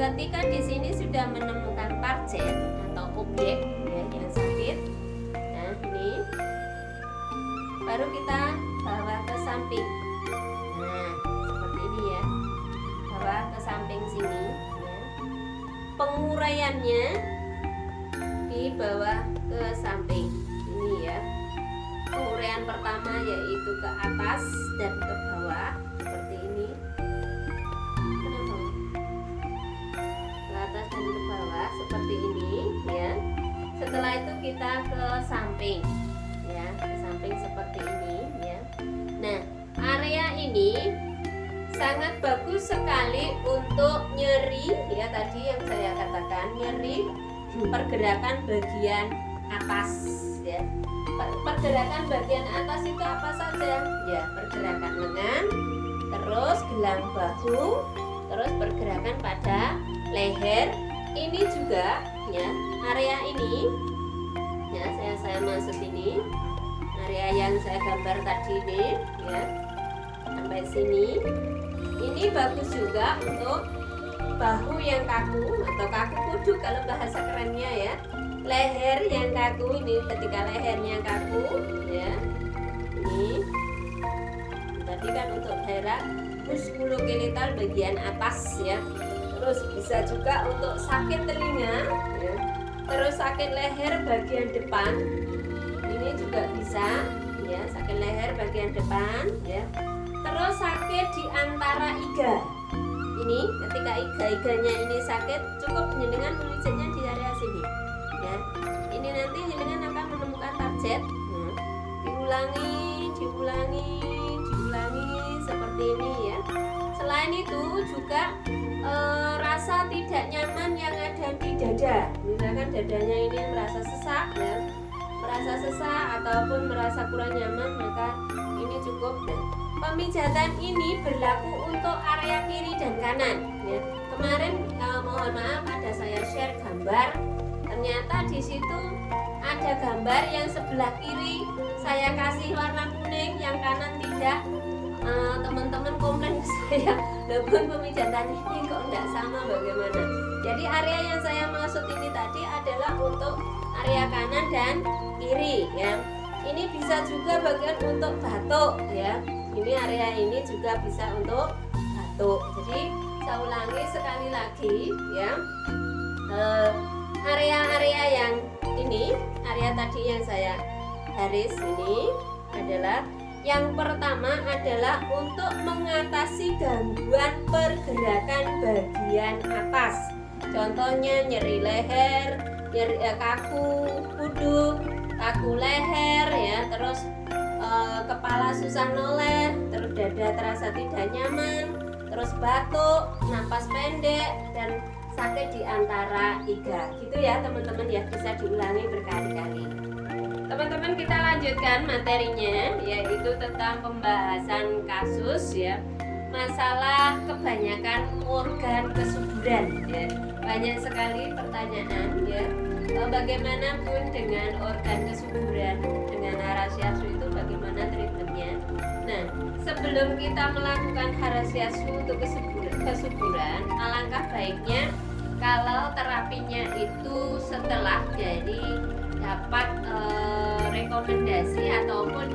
ketika di sini sudah menemukan target atau objek ya, yang sakit. Nah, ini kita bawa ke samping. Nah, seperti ini ya. Bawa ke samping sini ya. Penguraiannya dibawa ke samping. Ini ya. Penguraian pertama yaitu ke atas dan ke bawah seperti ini. Kenapa? Ke atas dan ke bawah seperti ini ya. Setelah itu kita ke samping ya, ke samping seperti ini ya. Nah, area ini sangat bagus sekali untuk nyeri ya, tadi yang saya katakan nyeri pergerakan bagian atas ya. Pergerakan bagian atas itu apa saja? Ya, pergerakan lengan, terus gelang bahu, terus pergerakan pada leher. Ini juga ya, area ini ya, saya masuk ini. Area yang saya gambar tadi ini ya. Sampai sini. Ini bagus juga untuk bahu yang kaku atau kaku kudu kalau bahasa kerennya ya. Leher yang kaku, ini ketika lehernya kaku ya. Ini tadi kan untuk daerah muskuloskeletal bagian atas ya. Terus bisa juga untuk sakit telinga ya. Terus sakit leher bagian depan. Ini juga bisa ya, sakit leher bagian depan ya. Terus sakit di antara iga. Ini ketika iga-iganya ini sakit, cukup jenengan menunjuknya di area sini ya. Ini nanti jenengan akan menemukan target. Diulangi seperti ini ya. Selain itu juga rasa tidak nyaman yang ada di dada. Misalkan dadanya ini merasa sesak ya, merasa sesak ataupun merasa kurang nyaman, maka ini cukup. Pemijatan ini berlaku untuk area kiri dan kanan ya. Kemarin mohon maaf ada saya share gambar, ternyata di situ ada gambar yang sebelah kiri saya kasih warna kuning, yang kanan tidak. Teman-teman komplain ke saya, "Lebon pemijatan ini kok enggak sama, bagaimana?" Jadi area yang saya maksud ini tadi adalah untuk area kanan dan kiri ya. Ini bisa juga bagian untuk batuk ya. Ini area ini juga bisa untuk batuk. Jadi saya ulangi sekali lagi ya. Area-area yang ini, area tadi yang saya garis ini adalah yang pertama adalah untuk mengatasi gangguan pergerakan bagian atas. Contohnya nyeri leher, nyeri kaku kuduk, kaku leher ya, terus kepala susah noleh, terus dada terasa tidak nyaman, terus batuk, napas pendek, dan sakit di antara iga. Gitu ya teman-teman ya, bisa diulangi berkali-kali. Teman-teman, kita lanjutkan materinya, yaitu tentang pembahasan kasus ya, masalah kebanyakan organ kesuburan ya. Banyak sekali pertanyaan ya, bagaimanapun dengan organ kesuburan, dengan harasiasu itu bagaimana treatmentnya. Nah, sebelum kita melakukan harasiasu untuk kesuburan, alangkah baiknya kalau terapinya itu setelah dari dapat rekomendasi ataupun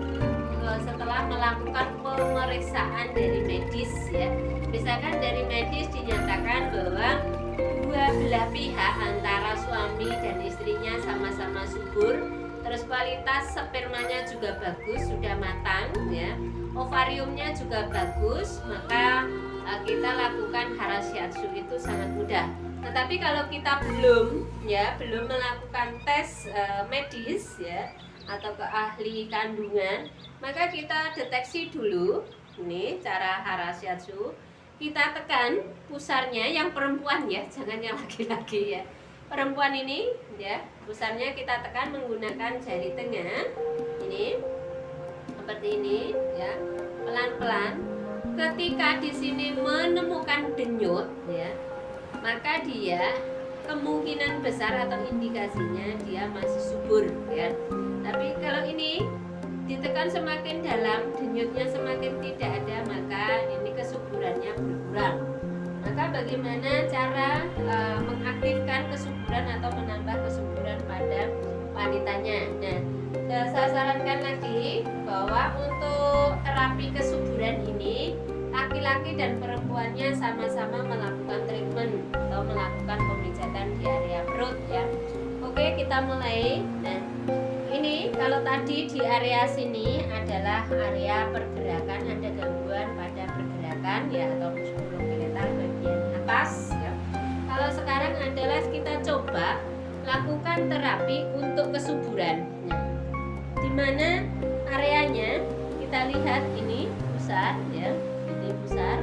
setelah melakukan pemeriksaan dari medis ya. Misalkan dari medis dinyatakan bahwa dua belah pihak antara suami dan istrinya sama-sama subur, terus kualitas spermanya juga bagus, sudah matang ya, ovariumnya juga bagus, maka kita lakukan harasiasu itu sangat mudah. Tetapi kalau kita belum melakukan tes medis ya atau ke ahli kandungan, maka kita deteksi dulu. Ini cara harasiasu. Kita tekan pusarnya yang perempuan ya, jangan yang laki-laki ya. Perempuan ini ya, pusarnya kita tekan menggunakan jari tengah. Ini seperti ini ya, pelan-pelan. Ketika di sini menemukan denyut ya, maka dia kemungkinan besar atau indikasinya dia masih subur ya. Tapi kalau ini ditekan semakin dalam, denyutnya semakin tidak ada, maka ini kesuburannya berkurang. Maka bagaimana cara mengaktifkan kesuburan atau menambah kesuburan pada wanitanya? Nah, saya sarankan lagi bahwa untuk terapi kesuburan ini laki-laki dan perempuannya sama-sama melakukan treatment atau melakukan pemijatan di area perut ya. Oke, kita mulai. Nah, ini kalau tadi di area sini adalah area pergerakan, ada gangguan pada pergerakan ya atau muskuloskeletal bagian atas ya. Kalau sekarang adalah kita coba lakukan terapi untuk kesuburan. Nah, di mana areanya kita lihat ini pusar ya. Ini pusar.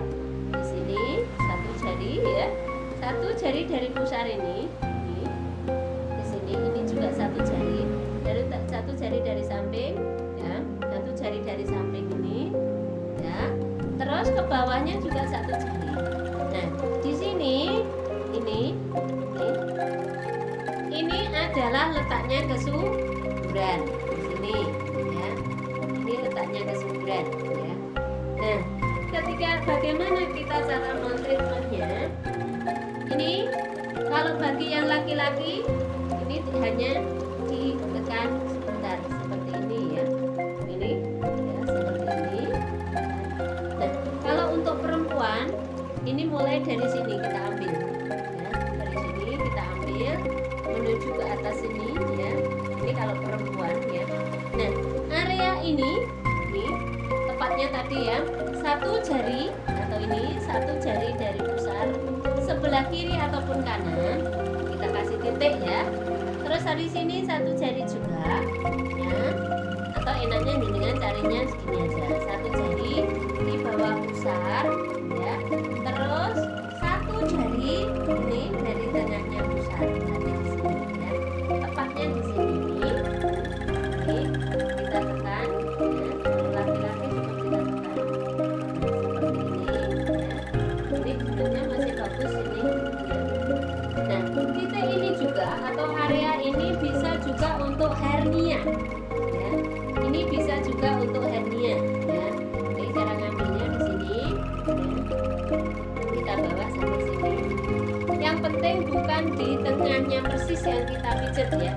Di sini satu jari ya. Satu jari dari pusar ini. Di sini ini juga satu jari. Satu jari dari samping ya. Satu jari dari samping ini ya. Terus ke bawahnya juga satu jari. Nah, di sini ini adalah letaknya kesuburan di sini ya. Ini letaknya kesuburan ya. Nah, ketika bagaimana kita cara mentreatmentnya? Ini kalau bagi yang laki-laki ini hanya ditekan sebentar seperti ini ya. Ini ya seperti ini. Nah, kalau untuk perempuan ini mulai dari sini kita ambil ya. Dari sini kita ambil menuju ke atas sini ya. Ini kalau perempuan ya. Nah, area ini tepatnya tadi ya, satu jari atau ini satu jari dari pusar sebelah kiri ataupun kanan kita kasih titik ya. Terus dari sini satu jari juga ya. Atau enaknya dengan caranya segini aja, satu jari di bawah pusar ya. Terus satu jari ini dari tengahnya pusar nanti di sini ya. Tepatnya di sini ini kita tekan ya. Laki-laki juga kita tekan seperti ini ya. Ini bentuknya masih bagus ini ya. Nah, titik ini juga atau area ini bisa juga untuk hernia ya. Ini bisa juga untuk hernia ya. Jadi cara ngambilnya di sini ya. Kita bawa sampai sini. Yang penting bukan di tengahnya persis yang kita pijet ya.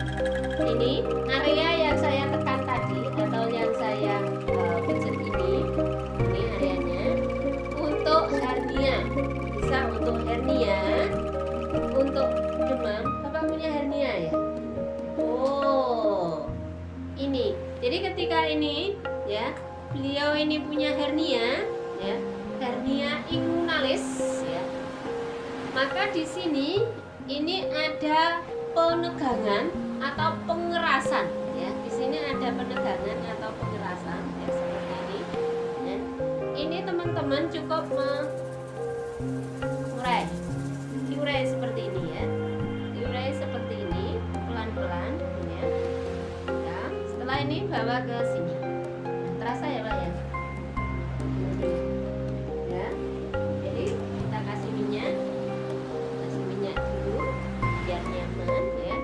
Ini area yang saya tekan tadi atau yang saya pijet ini areanya untuk hernia. Bisa untuk hernia, untuk demam. Bapak punya hernia ya? Oh, ini. Jadi ketika ini ya, beliau ini punya hernia ya, hernia inguinalis ya. Maka di sini ini ada penegangan atau pengerasan ya. Di sini ada penegangan atau pengerasan ya seperti ini. Ya. Ini teman-teman cukup diurai seperti ini ya. Diurai seperti ini pelan-pelan ya. Ya. Setelah ini bawa ke sini. Nah, terasa ya Pak ya? Ya. Jadi kita kasih minyak dulu biar nyaman ya.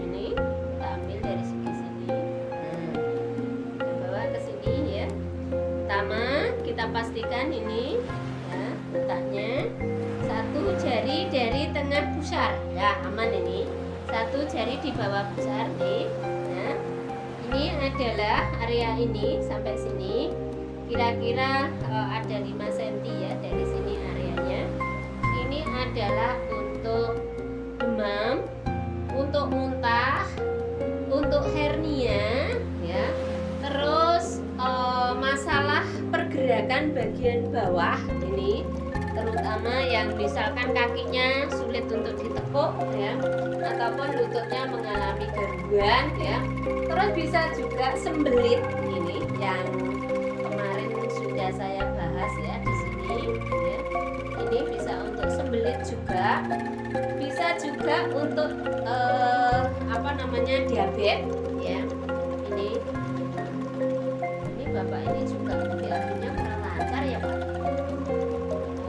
Ini kita ambil dari segi sini. Nah, kita bawa ke sini ya. Pertama kita pastikan ini ya letaknya satu jari dari tengah pusar ya, aman ini. Satu jari di bawah pusar nih. Nah, ini adalah area ini sampai sini kira-kira ada 5 cm ya dari sini areanya. Ini adalah untuk demam, untuk muntah, untuk hernia ya. Terus masalah pergerakan bagian bawah ini, terutama yang misalkan kakinya sulit untuk ditekuk ya, ataupun lututnya mengalami gangguan ya. Terus bisa juga sembelit ini yang kemarin sudah saya bahas ya di sini ya. Ini bisa untuk sembelit juga, bisa juga untuk diabetes ya. Ini bapak ini juga diabetes kurang lancar ya Pak.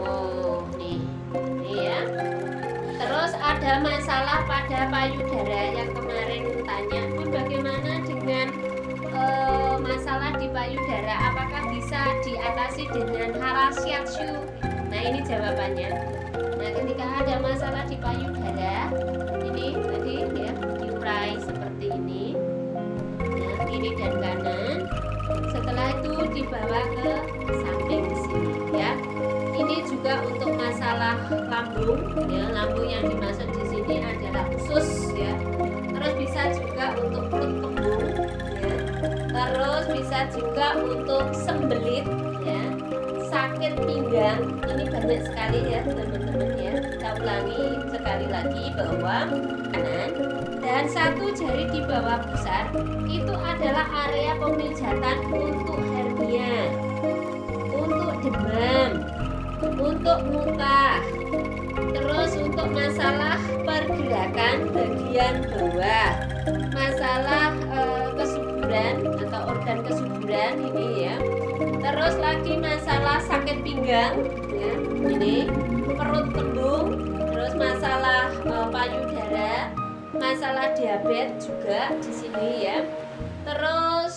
Oh nih ya. Terus ada masalah pada payudara yang kemarin tanya, bagaimana dengan masalah di payudara, apakah bisa diatasi dengan harasiatsu? Nah ini jawabannya. Nah ketika ada masalah di payudara, ini tadi ya diurai seperti ini. Ya, kiri dan kanan. Setelah itu dibawa ke samping sini ya. Ini juga untuk masalah lambung ya. Lambung yang dimaksud di sini adalah usus ya. Terus bisa juga untuk perut kembung ya. Terus bisa juga untuk sembelit ya. Sakit pinggang, ini banyak sekali ya teman-teman ya. Kita ulangi sekali lagi bahwa kanan dan satu jari di bawah pusar itu adalah area pemijatan untuk hernia, untuk demam, untuk muntah, terus untuk masalah pergerakan bagian bawah, masalah kesuburan atau organ kesuburan ini ya. Terus lagi masalah sakit pinggang ya, ini perut kembung, terus masalah payudara, masalah diabetes juga di sini ya. Terus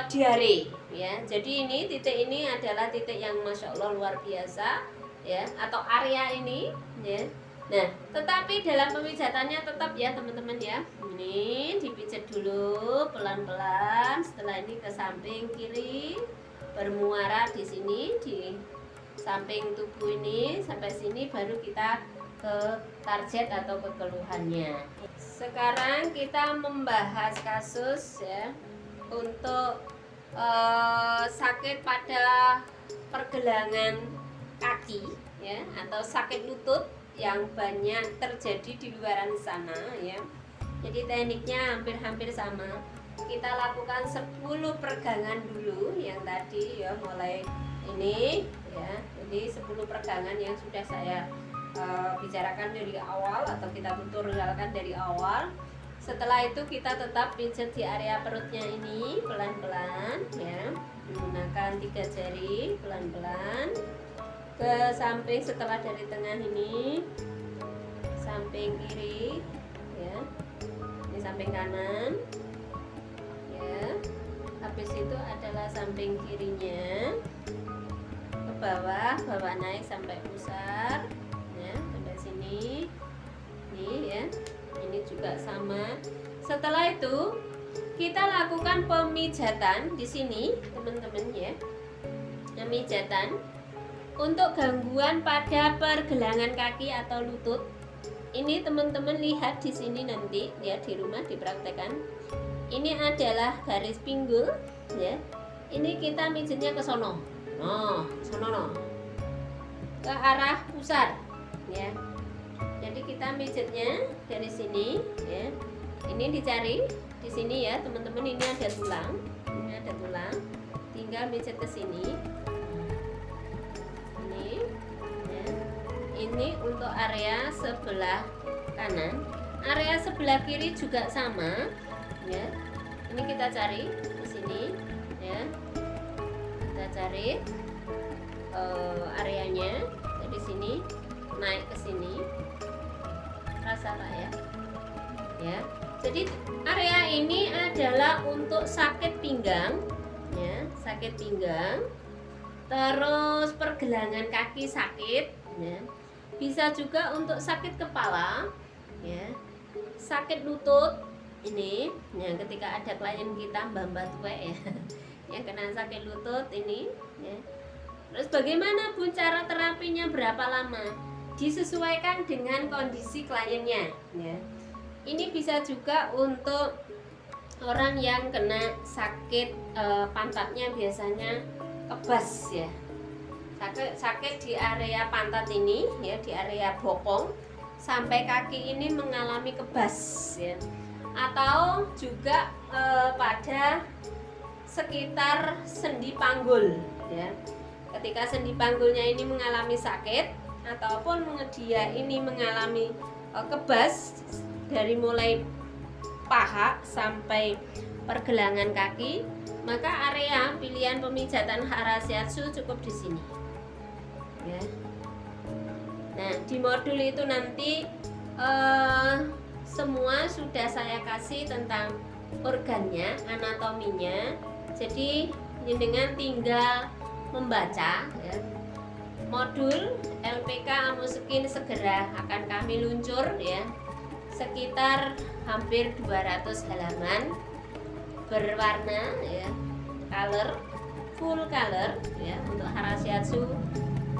diare ya. Jadi ini titik ini adalah titik yang masya Allah luar biasa ya, atau area ini ya. Nah, tetapi dalam pemijatannya tetap ya teman-teman ya. Ini dipijat dulu pelan-pelan. Setelah ini ke samping kiri, bermuara di sini di samping tubuh ini sampai sini, baru kita ke target atau ke keluhannya. Sekarang kita membahas kasus ya untuk sakit pada pergelangan kaki ya, atau sakit lutut yang banyak terjadi di luaran sana ya. Jadi tekniknya hampir-hampir sama. Kita lakukan 10 peregangan dulu yang tadi ya, mulai ini ya. Jadi 10 peregangan yang sudah saya bicarakan dari awal atau kita tutorialkan dari awal. Setelah itu kita tetap pijat di area perutnya ini pelan-pelan ya, menggunakan 3 jari pelan-pelan ke samping. Setelah dari tengah ini samping kiri ya, ini samping kanan ya. Habis itu adalah samping kirinya ke bawah, bawa naik sampai pusar ya, sampai sini nih ya. Ini juga sama. Setelah itu kita lakukan pemijatan di sini teman-teman ya, pemijatan untuk gangguan pada pergelangan kaki atau lutut. Ini teman-teman lihat di sini nanti ya, di rumah dipraktekkan. Ini adalah garis pinggul ya. Ini kita mijitnya ke sono. Sono ke arah pusar ya. Jadi kita mijitnya dari sini ya. Ini dicari di sini ya teman-teman. Ini ada tulang. Ini ada tulang. Tinggal mijit ke sini. Ini untuk area sebelah kanan, area sebelah kiri juga sama ya. Ini kita cari di sini ya, kita cari areanya dari sini naik ke sini, rasa ya. Jadi area ini adalah untuk sakit pinggang ya, sakit pinggang, terus pergelangan kaki sakit ya. Bisa juga untuk sakit kepala ya, sakit lutut ini ya, ketika ada klien kita mbak-mbak tua ya yang kena sakit lutut ini ya. Terus bagaimana Bu cara terapinya, berapa lama? Disesuaikan dengan kondisi kliennya ya. Ini bisa juga untuk orang yang kena sakit pantatnya, biasanya kebas ya. Sakit di area pantat ini ya, di area bokong sampai kaki ini mengalami kebas ya. Atau juga pada sekitar sendi panggul ya. Ketika sendi panggulnya ini mengalami sakit ataupun dia ini mengalami kebas dari mulai paha sampai pergelangan kaki, maka area pilihan pemijatan hara shiatsu cukup di sini. Ya. Nah, di modul itu nanti semua sudah saya kasih tentang organnya, anatominya. Jadi dengan tinggal membaca ya. Modul LPK Amuskin segera akan kami luncur ya, sekitar hampir 200 halaman berwarna ya, color full color ya. Untuk hara shiatsu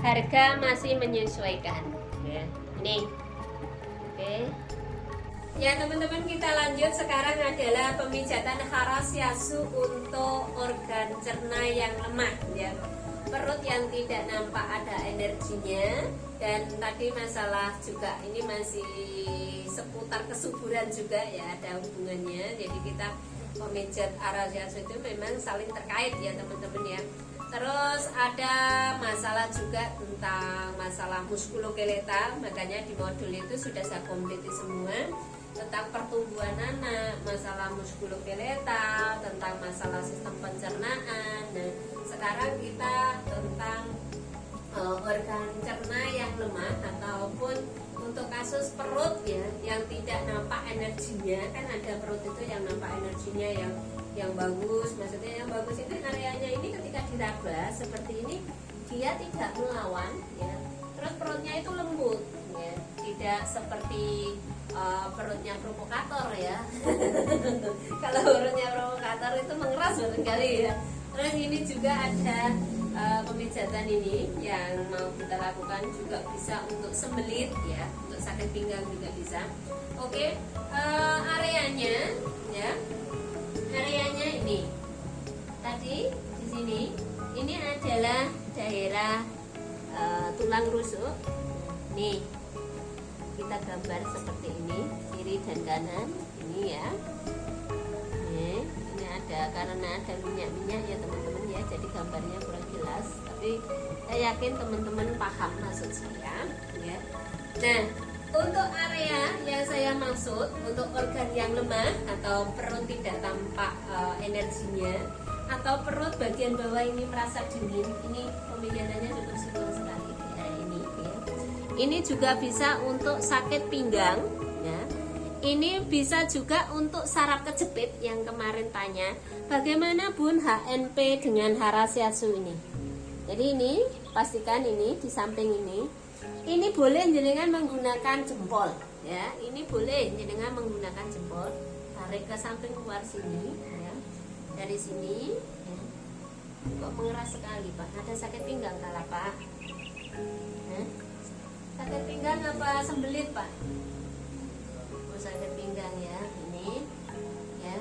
harga masih menyesuaikan ya. Ini oke ya teman-teman, kita lanjut. Sekarang adalah pemijatan hara shiatsu untuk organ cerna yang lemah ya, perut yang tidak nampak ada energinya. Dan tadi masalah juga ini masih seputar kesuburan juga ya, ada hubungannya. Jadi kita pemijat hara shiatsu itu memang saling terkait ya teman-teman ya. Terus ada masalah juga tentang masalah muskuloskeletal, makanya di modul itu sudah saya kompleti semua tentang pertumbuhan anak, masalah muskuloskeletal, tentang masalah sistem pencernaan. Nah, sekarang kita tentang organ cerna yang lemah ataupun untuk kasus perut ya yang tidak nampak energinya. Kan ada perut itu yang nampak energinya yang bagus, maksudnya yang bagus itu areanya ini ketika diraba seperti ini dia tidak melawan ya, terus perutnya itu lembut ya, tidak seperti perutnya provokator ya. Kalau perutnya provokator itu mengeras barangkali ya. Terus ini juga ada pemijatan ini yang mau kita lakukan juga bisa untuk sembelit ya, untuk sakit pinggang juga bisa. Oke, areanya ya, areanya ini tadi di sini ini adalah daerah tulang rusuk. Nih kita gambar seperti ini, kiri dan kanan ini ya. Ini ada karena ada minyak-minyak ya teman-teman ya, jadi gambarnya kurang jelas, tapi saya yakin teman-teman paham maksud saya ya. Nah, untuk area yang saya maksud untuk organ yang lemah atau perut tidak tampak energinya, atau perut bagian bawah ini merasa dingin, ini pemijatannya cukup simpel sekali ya, ini ya. Ini juga bisa untuk sakit pinggang ya. Ini bisa juga untuk saraf kejepit yang kemarin tanya, bagaimana Bun HNP dengan hara shiatsu ini. Jadi ini pastikan ini di samping ini boleh jenengan menggunakan jempol ya. Ini boleh jenengan menggunakan jempol, tarik ke samping luar sini ya. Dari sini ya. Kok mengeras sekali Pak? Ada sakit pinggang kala Pak? Sakit pinggang apa sembelit Pak? Sakit pinggang ya, ini ya.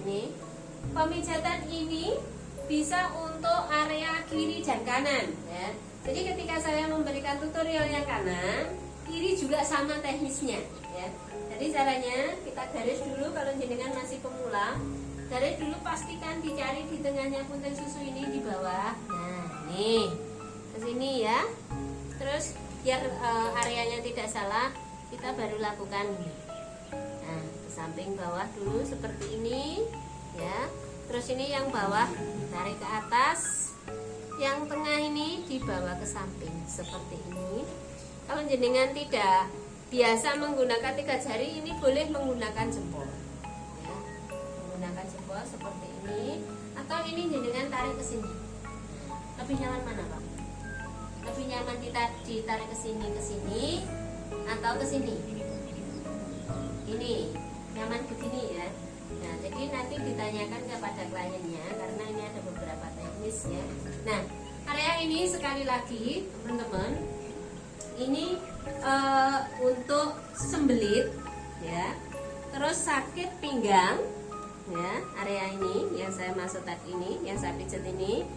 Ini pemijatan ini bisa untuk area kiri dan kanan ya. Jadi ketika saya memberikan tutorial yang kanan, kiri juga sama teknisnya ya. Jadi caranya kita garis dulu, kalau jenengan masih pemula, garis dulu, pastikan dicari di tengahnya punten susu ini di bawah. Nah, nih ke sini ya. Terus biar areanya tidak salah, kita baru lakukan. Nah, ke samping bawah dulu seperti ini ya. Terus ini yang bawah tarik ke atas, yang tengah ini dibawa ke samping seperti ini. Kalau jenengan tidak biasa menggunakan 3 jari, ini boleh menggunakan jempol ya. Menggunakan jempol seperti ini, atau ini jenengan tarik ke sini. Lebih nyaman mana Pak? Lebih nyaman kita ditarik ke sini atau ke sini? Ini nyaman begini ya. Nah, jadi nanti ditanyakan kepada kliennya karena ini ada beberapa teknis ya. Nah, area ini sekali lagi teman-teman, ini untuk sembelit ya. Terus sakit pinggang ya, area ini yang saya maksud tadi ini, yang saya pijat ini.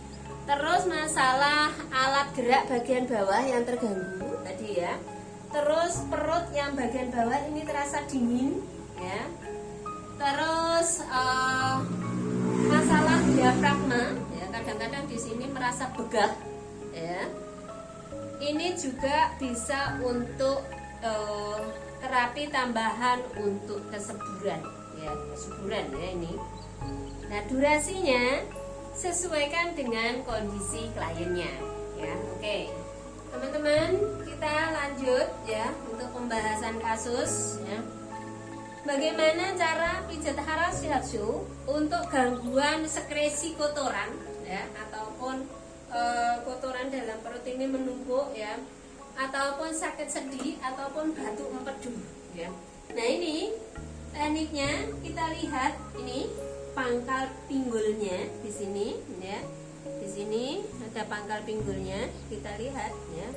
Terus masalah alat gerak bagian bawah yang terganggu tadi ya. Terus perut yang bagian bawah ini terasa dingin ya. Terus masalah diafragma ya, kadang-kadang di sini merasa begah ya. Ini juga bisa untuk terapi tambahan untuk kesuburan ya, kesuburan ya ini. Nah, durasinya sesuaikan dengan kondisi kliennya ya. Oke teman-teman, kita lanjut ya untuk pembahasan kasus ya. Bagaimana cara pijat hara shiatsu untuk gangguan sekresi kotoran ya, ataupun kotoran dalam perut ini menumpuk ya, ataupun sakit sendi, ataupun batu empedu ya. Nah, ini tekniknya kita lihat ini pangkal pinggulnya di sini ya. Di sini ada pangkal pinggulnya, kita lihat ya.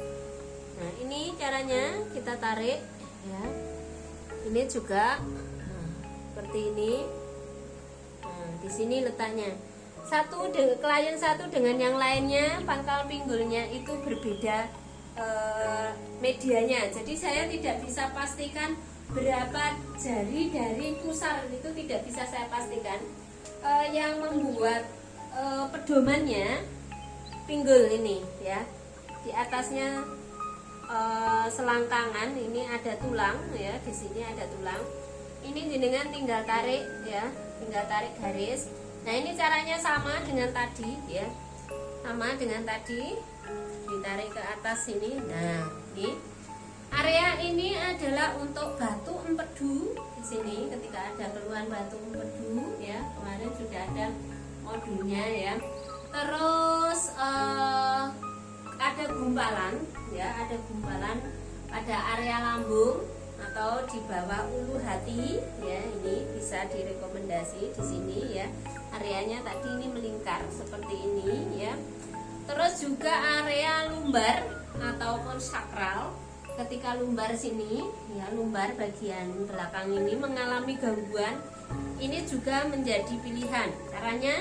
Nah, ini caranya kita tarik ya. Ini juga seperti ini. Nah, di sini letaknya. Klien satu dengan yang lainnya pangkal pinggulnya itu berbeda medianya. Jadi saya tidak bisa pastikan berapa jari dari pusar, itu tidak bisa saya pastikan. Yang membuat pedomannya pinggul ini ya, di atasnya selangkangan ini ada tulang ya, di sini ada tulang. Ini jenengan tinggal tarik ya, tinggal tarik garis. Nah, ini caranya sama dengan tadi ya, sama dengan tadi, ditarik ke atas sini. Nah, ini area ini adalah untuk batu empedu di sini. Ketika ada keluhan batu empedu ya, kemarin sudah ada modulnya ya. Terus ada gumpalan ya, ada gumpalan pada area lambung atau di bawah ulu hati ya, ini bisa direkomendasi di sini ya. Areanya tadi ini melingkar seperti ini ya. Terus juga area lumbar ataupun sakral. Ketika lumbar sini ya, lumbar bagian belakang ini mengalami gangguan, ini juga menjadi pilihan. Caranya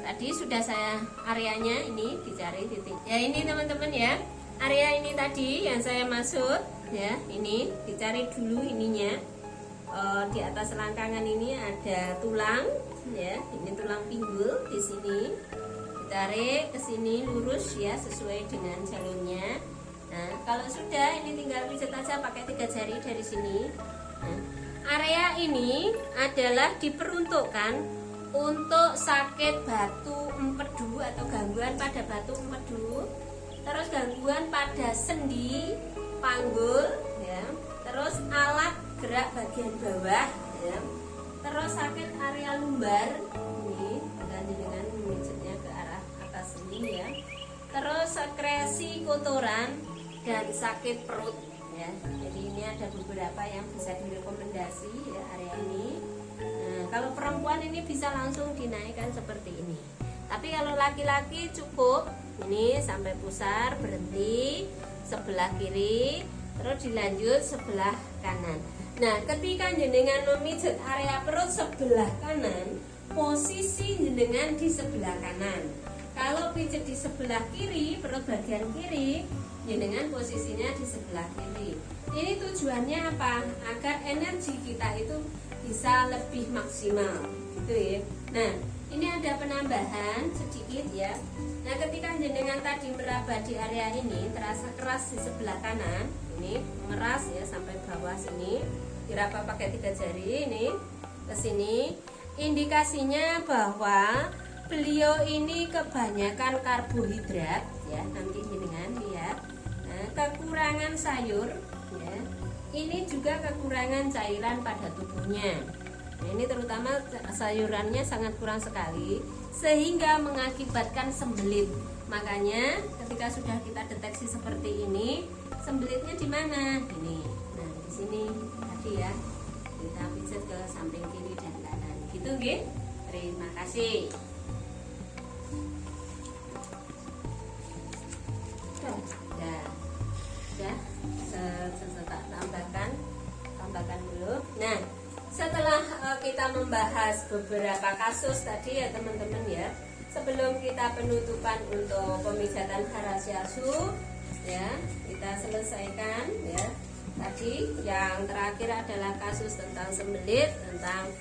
tadi sudah saya areanya ini dicari titik. Ya, ini teman-teman ya. Area ini tadi yang saya maksud ya, ini dicari dulu ininya. Di atas selangkangan ini ada tulang ya, ini tulang pinggul di sini. Ditarik ke sini lurus ya, sesuai dengan jalurnya. Nah, kalau sudah ini tinggal pijat aja pakai 3 jari dari sini. Nah, area ini adalah diperuntukkan untuk sakit batu empedu atau gangguan pada batu empedu, terus gangguan pada sendi, panggul ya, terus alat gerak bagian bawah ya, terus sakit area lumbar ini dengan memijitnya ke arah atas ini ya, terus sekresi kotoran dan sakit perut ya. Jadi ini ada beberapa yang bisa direkomendasi ya, area ini. Nah, kalau perempuan ini bisa langsung dinaikkan seperti ini. Tapi kalau laki-laki cukup ini sampai pusar, berhenti sebelah kiri, terus dilanjut sebelah kanan. Nah, ketika jenengan memijat area perut sebelah kanan, posisi jenengan di sebelah kanan. Kalau pijat di sebelah kiri, perut bagian kiri, jenengan posisinya di sebelah kiri. Ini tujuannya apa? Agar energi kita itu bisa lebih maksimal, gitu ya. Nah, ini ada penambahan sedikit ya. Nah, ketika jenengan tadi meraba di area ini terasa keras di sebelah kanan, ini mengeras ya sampai bawah sini, diraba pakai 3 jari ini ke sini. Indikasinya bahwa beliau ini kebanyakan karbohidrat ya, nanti jenengan lihat. Nah, kekurangan sayur ya. Ini juga kekurangan cairan pada tubuhnya. Nah, ini terutama sayurannya sangat kurang sekali sehingga mengakibatkan sembelit. Makanya ketika sudah kita deteksi seperti ini, sembelitnya di mana? Ini. Nah, di sini tadi ya. Kita pijat ke samping kiri dan kanan. Gitu, nggih. Terima kasih. Sudah tambahkan dulu. Nah, setelah kita membahas beberapa kasus tadi ya teman-teman ya, sebelum kita penutupan untuk pemijatan Harasyasu ya, kita selesaikan ya. Tadi yang terakhir adalah kasus tentang sembelit, tentang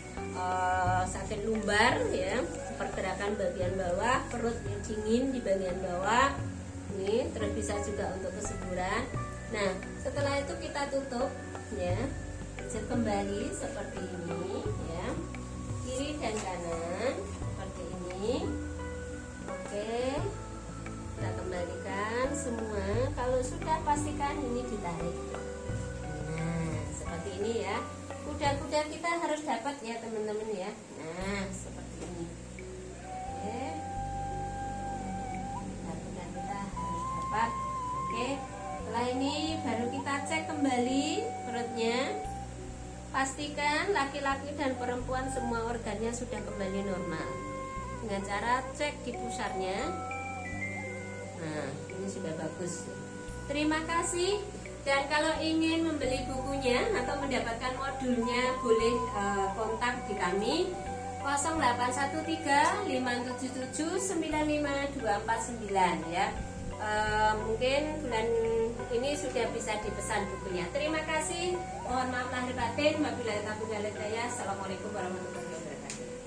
sakit lumbar ya, pergerakan bagian bawah, perut yang dingin di bagian bawah. Ini terus bisa juga untuk kesuburan. Nah, setelah itu kita tutup ya, pijat kembali seperti ini ya, kiri dan kanan seperti ini. Oke, kita kembalikan semua. Kalau sudah pastikan ini ditarik. Nah, seperti ini ya. Kuda-kuda kita harus dapat ya teman-teman ya. Nah, seperti ini. Oke, kuda-kuda kita harus dapat. Oke, setelah ini baru kita cek kembali perutnya. Pastikan laki-laki dan perempuan semua organnya sudah kembali normal dengan cara cek di pusarnya. Nah, ini sudah bagus. Terima kasih. Dan kalau ingin membeli bukunya atau mendapatkan modulnya, boleh kontak di kami 0813 577 95249 ya. Mungkin bulan ini sudah bisa dipesan bukunya. Terima kasih. Mohon maaf lahir batin. Wabillahi taufiq wal hidayah. Assalamualaikum warahmatullahi wabarakatuh.